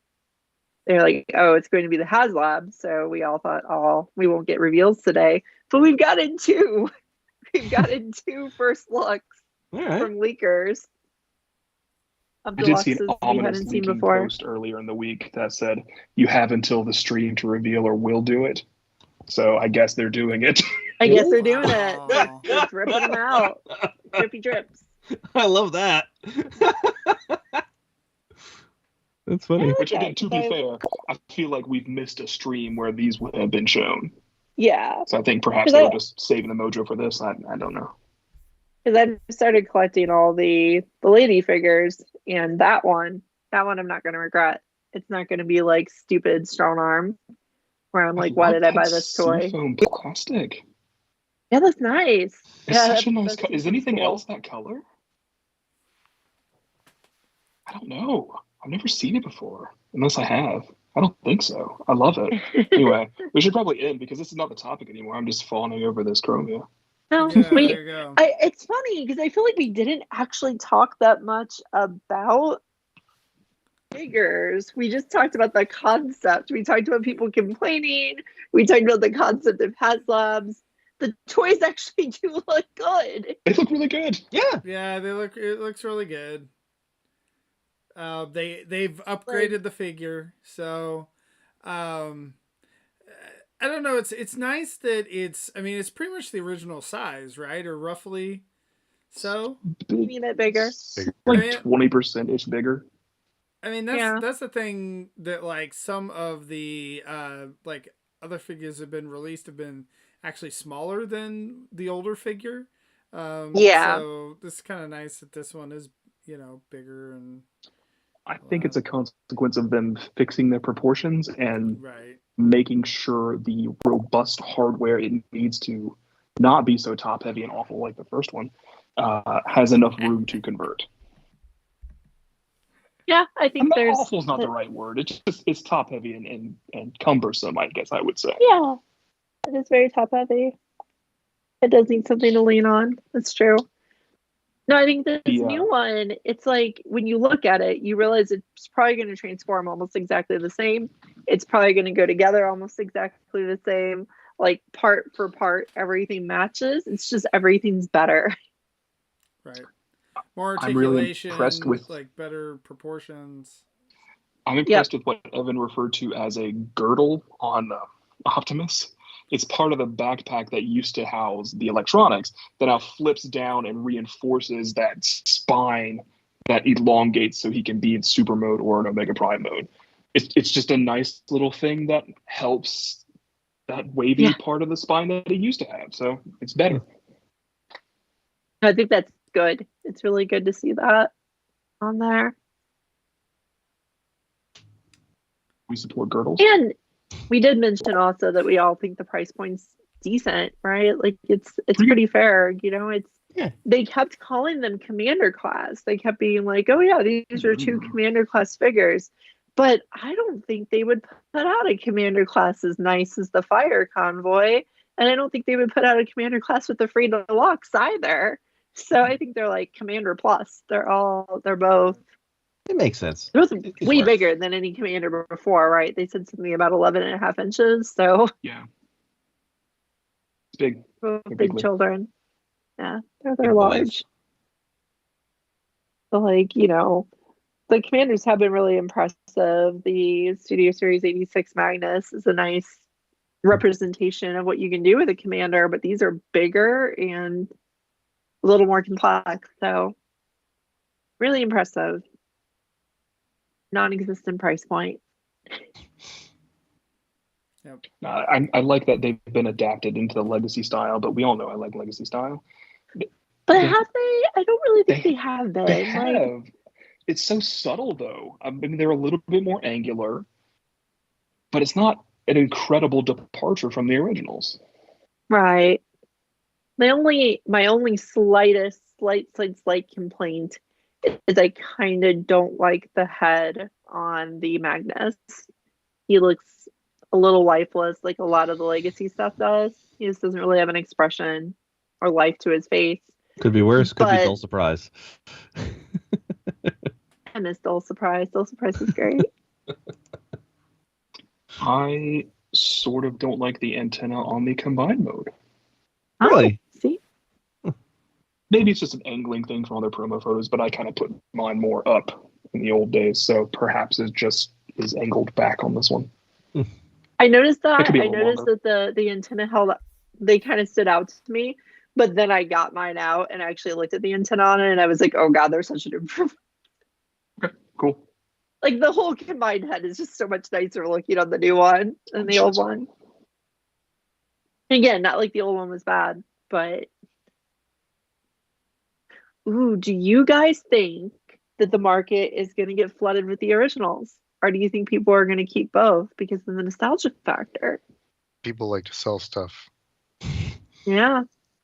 they're like, it's going to be the Haslab. So we all thought, we won't get reveals today. But we've gotten two. We've gotten two first looks from leakers. I did see an ominous leaking post earlier in the week that said, you have until the stream to reveal or we'll do it. So I guess they're doing it. I guess they're doing it. They're dripping them out. Drippy drips. I love that. That's funny. Which, again, to be fair, I feel like we've missed a stream where these would have been shown. Yeah. So I think perhaps they were just saving the mojo for this. I don't know. Because I started collecting all the lady figures, and that one I'm not going to regret. It's not going to be like stupid strong arm where I'm like, why did I buy this toy? Seafoam plastic. Yeah, that's nice. It's such a nice color. Is anything else that color? I don't know. I've never seen it before, unless I have. I don't think so. I love it. Anyway, we should probably end because this is not the topic anymore. I'm just fawning over this Chromia. No, it's funny because I feel like we didn't actually talk that much about figures. We just talked about the concept. We talked about people complaining. We talked about the concept of Haslabs. the toys actually do look good. They look really good. Yeah. Yeah, it looks really good. They've upgraded the figure, so I don't know. It's nice that it's pretty much the original size, right? Or roughly so. Mean it bigger. Like I mean, 20% ish bigger. I mean that's the thing that like some of the like other figures have been actually smaller than the older figure. So this is kind of nice that this one is bigger and. I think it's a consequence of them fixing their proportions and Right. making sure the robust hardware it needs to not be so top heavy and awful like the first one has enough room to convert. Yeah, I think there's awful is not the right word. It's top heavy and cumbersome, I guess I would say. Yeah, it is very top heavy. It does need something to lean on. That's true. No, I think this new one, it's like when you look at it, you realize it's probably going to transform almost exactly the same. It's probably going to go together almost exactly the same. Like part for part, everything matches. It's just everything's better. Right. More articulation, I'm really impressed with like better proportions. I'm impressed with what Evan referred to as a girdle on Optimus. It's part of the backpack that used to house the electronics that now flips down and reinforces that spine that elongates so he can be in super mode or in Omega Prime mode. It's just a nice little thing that helps that wavy part of the spine that he used to have. So it's better. I think that's good. It's really good to see that on there. We support girdles. And we did mention also that we all think the price point's decent, right? Like it's pretty fair. They kept calling them commander class. They kept being like, oh yeah, these are 2 commander class figures. But I don't think they would put out a commander class as nice as the Fire Convoy. And I don't think they would put out a commander class with the Free Deluxe either. So I think they're like commander plus. They're both. It makes sense. It was way bigger than any commander before, right? They said something about 11.5 inches. So yeah, it's big. Big children. Yeah, they're large. So the commanders have been really impressive. The Studio Series 86 Magnus is a nice representation of what you can do with a commander, but these are bigger and a little more complex. So really impressive. Non-existent price point. Yep. I like that they've been adapted into the legacy style, but we all know I like legacy style. But have they? I don't really think they have been. They have. It's so subtle, though. I mean, they're a little bit more angular, but it's not an incredible departure from the originals. Right. My only slight complaint is I kind of don't like the head on the Magnus. He looks a little lifeless, like a lot of the legacy stuff does. He just doesn't really have an expression or life to his face. Could be worse. Could be dull surprise. I miss Dull Surprise. Dull Surprise is great. I sort of don't like the antenna on the combined mode. Really? See? Maybe it's just an angling thing from other promo photos, but I kind of put mine more up in the old days, so perhaps it just is angled back on this one. I noticed that. I noticed that the antenna held up. They kind of stood out to me, but then I got mine out and actually looked at the antenna on it, and I was like, oh god, there's such an improvement. Okay, cool. Like the whole combined head is just so much nicer looking on the new one than the old one. Again, not like the old one was bad, but do you guys think that the market is going to get flooded with the originals? Or do you think people are going to keep both because of the nostalgia factor? People like to sell stuff. Yeah,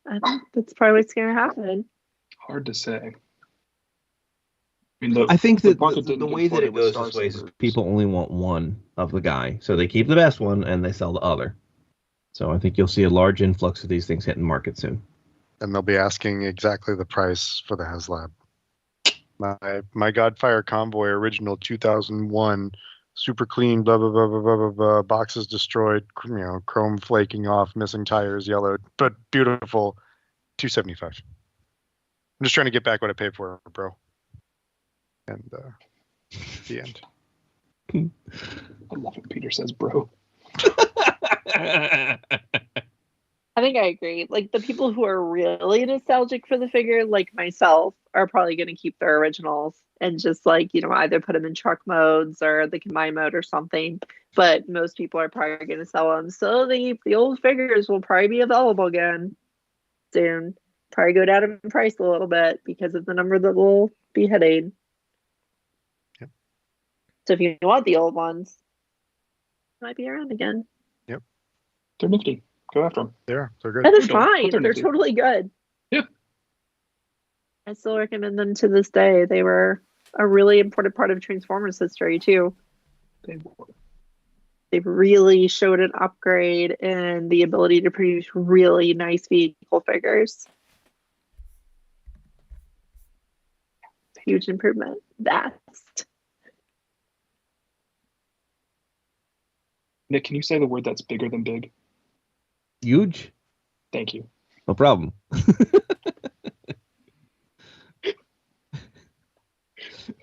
I think that's probably what's going to happen. Hard to say. I I think that the way that it goes this way is people only want one of the guy. So they keep the best one and they sell the other. So I think you'll see a large influx of these things hitting market soon. And they'll be asking exactly the price for the Haslab. My Godfire Convoy original 2001 super clean, blah blah blah blah blah blah blah. Boxes destroyed, chrome flaking off, missing tires, yellowed, but beautiful. $275. I'm just trying to get back what I paid for it, bro. And the end. I love it. Peter says, "Bro." I think I agree. Like the people who are really nostalgic for the figure, like myself, are probably going to keep their originals and just like, either put them in truck modes or the combine mode or something. But most people are probably going to sell them. So the old figures will probably be available again soon. Probably go down in price a little bit because of the number that will be hitting. Yep. So if you want the old ones, might be around again. Yep. They're nifty. Go after them. They're good. That is fine. They're They're nifty. totally good. Yeah. I still recommend them to this day. They were a really important part of Transformers history too. They were. They really showed an upgrade in the ability to produce really nice vehicle figures. Huge improvement. Vast. Nick, can you say the word that's bigger than big? Huge? Thank you. No problem.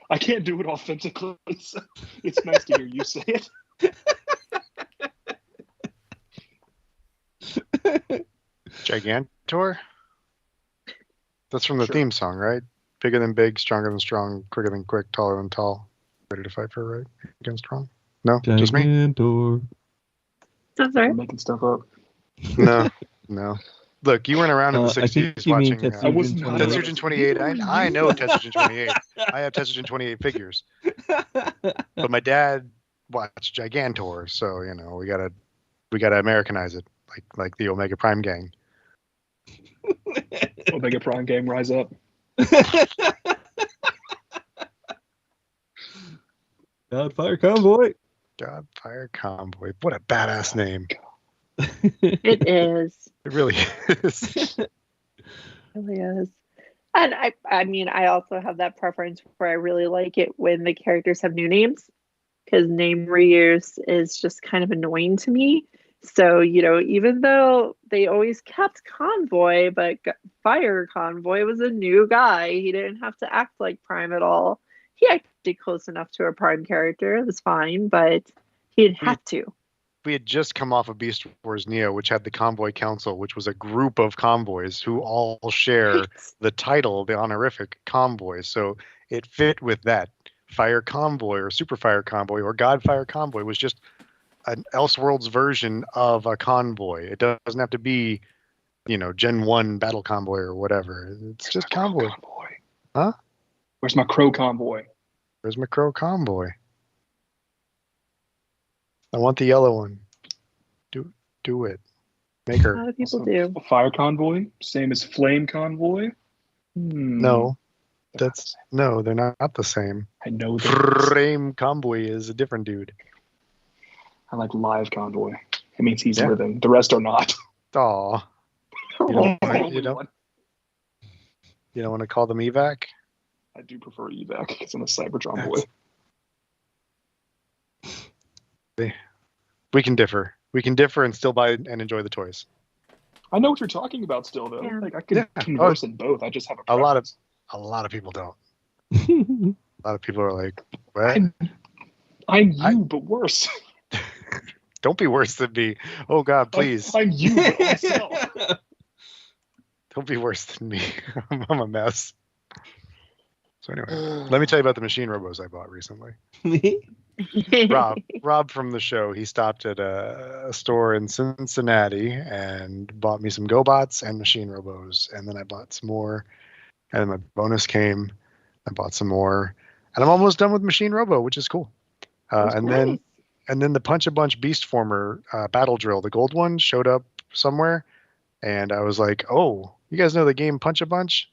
I can't do it authentically, so it's nice to hear you say it. Gigantor? That's from the Sure. theme song, right? Bigger than big, stronger than strong, quicker than quick, taller than tall. Ready to fight for right against wrong? No? Just me? Gigantor. I'm sorry. I'm making stuff up. No. Look, you weren't around in the I think 60s you mean watching I was Tetsujin not. 28. Tetsujin 28. I know Tetsujin 28. I have Tetsujin 28 figures. But my dad watched Gigantor, so we gotta Americanize it, like the Omega Prime gang. Omega Prime game, rise up. Godfire Convoy. Godfire Convoy. What a badass name. It is. It really is. It really is. And I mean, I also have that preference where I really like it when the characters have new names, because name reuse is just kind of annoying to me. So, even though they always kept Convoy, but Fire Convoy was a new guy. He didn't have to act like Prime at all. He acted close enough to a Prime character. It was fine, but he didn't have to. We had just come off of Beast Wars Neo, which had the Convoy Council, which was a group of convoys who all share the title, the honorific Convoy. So it fit with that. Fire Convoy or Super Fire Convoy or Godfire Convoy was just an Elseworlds version of a convoy. It doesn't have to be, Gen 1 Battle Convoy or whatever. It's just Convoy. Huh? Where's my Crow Convoy? Where's my Crow Convoy? I want the yellow one. Do it. Make A her. lot of people Also, do. A Fire Convoy, same as Flame Convoy. No, they're not the same. I know that. Frame Convoy is a different dude. I like Live Convoy. It means he's Yeah. living. The rest are not. Aw, Only you don't one. want to call them evac? I do prefer evac because I'm a Cybertron boy. We can differ. We can differ and still buy and enjoy the toys. I know what you're talking about still, though. Yeah. Like I could Yeah. converse in both. I just have a A lot of- preference. A lot of people don't. A lot of people are like, what? I'm you, but worse. Don't be worse than me. Oh God, please. I'm you, but myself. Don't be worse than me. I'm a mess. So anyway, let me tell you about the machine robos I bought recently. Rob from the show, he stopped at a store in Cincinnati and bought me some GoBots and machine robos. And then I bought some more. And then my bonus came. I bought some more. And I'm almost done with machine robo, which is cool. And then the Punch a Bunch Beast Former battle drill, the gold one, showed up somewhere. And I was like, oh, you guys know the game Punch a Bunch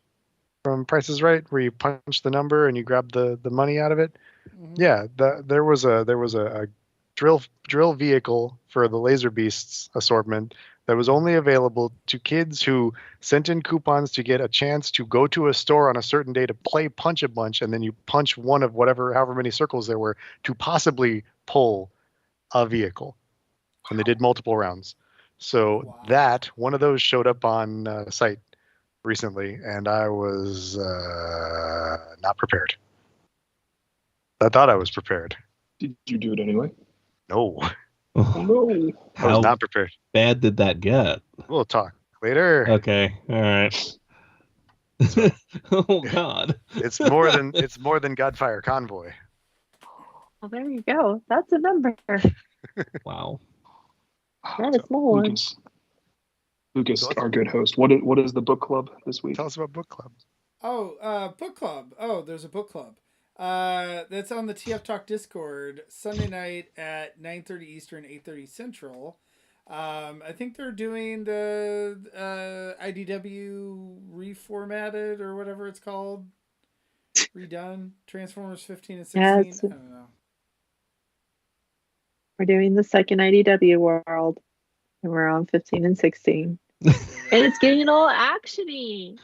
from Price is Right, where you punch the number and you grab the money out of it? Mhm. Yeah, there was a drill vehicle for the Laser Beasts assortment that was only available to kids who sent in coupons to get a chance to go to a store on a certain day to play Punch a Bunch, and then you punch one of however many circles there were to possibly pull a vehicle when they did multiple rounds. So Wow. that one of those showed up on site recently, and I was not prepared. I thought I was prepared. Did you do it anyway? No, Oh no. I was How not prepared. bad did that get? We'll talk later. Okay, all right. Oh God. It's more than Godfire Convoy. Well, there you go. That's a number. Wow. Not a small one. Lucas, So our good host. What is the book club this week? Tell us about book club. Oh, book club. Oh, there's a book club. That's on the TF Talk Discord Sunday night at 9:30 Eastern, 8:30 Central. I think they're doing the IDW reformatted or whatever it's called, redone. Transformers 15 and 16. Yeah, I don't know. We're doing the second IDW world, and we're on 15 and 16. And it's getting all actiony.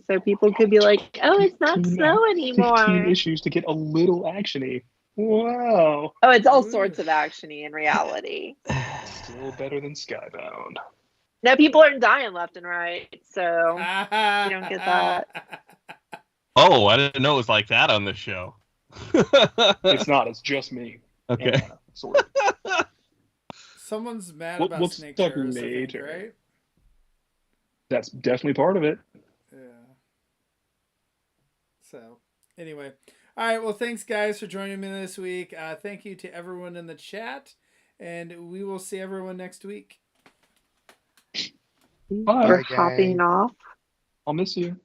So people could be like, "Oh, it's not slow anymore." 15 issues to get a little actiony. Wow. Oh, it's all sorts of actiony in reality. Still better than Skybound. Now people are dying left and right, so you don't get that. Oh, I didn't know it was like that on this show. It's not. It's just me. Okay. And, sort of. Someone's mad We'll about Snake talk Terrorist, I think, later. right? That's definitely part of it. Yeah. So, anyway. All right. Well, thanks, guys, for joining me this week. Thank you to everyone in the chat. And we will see everyone next week. Bye. We're Bye, gang. hopping off. I'll miss you.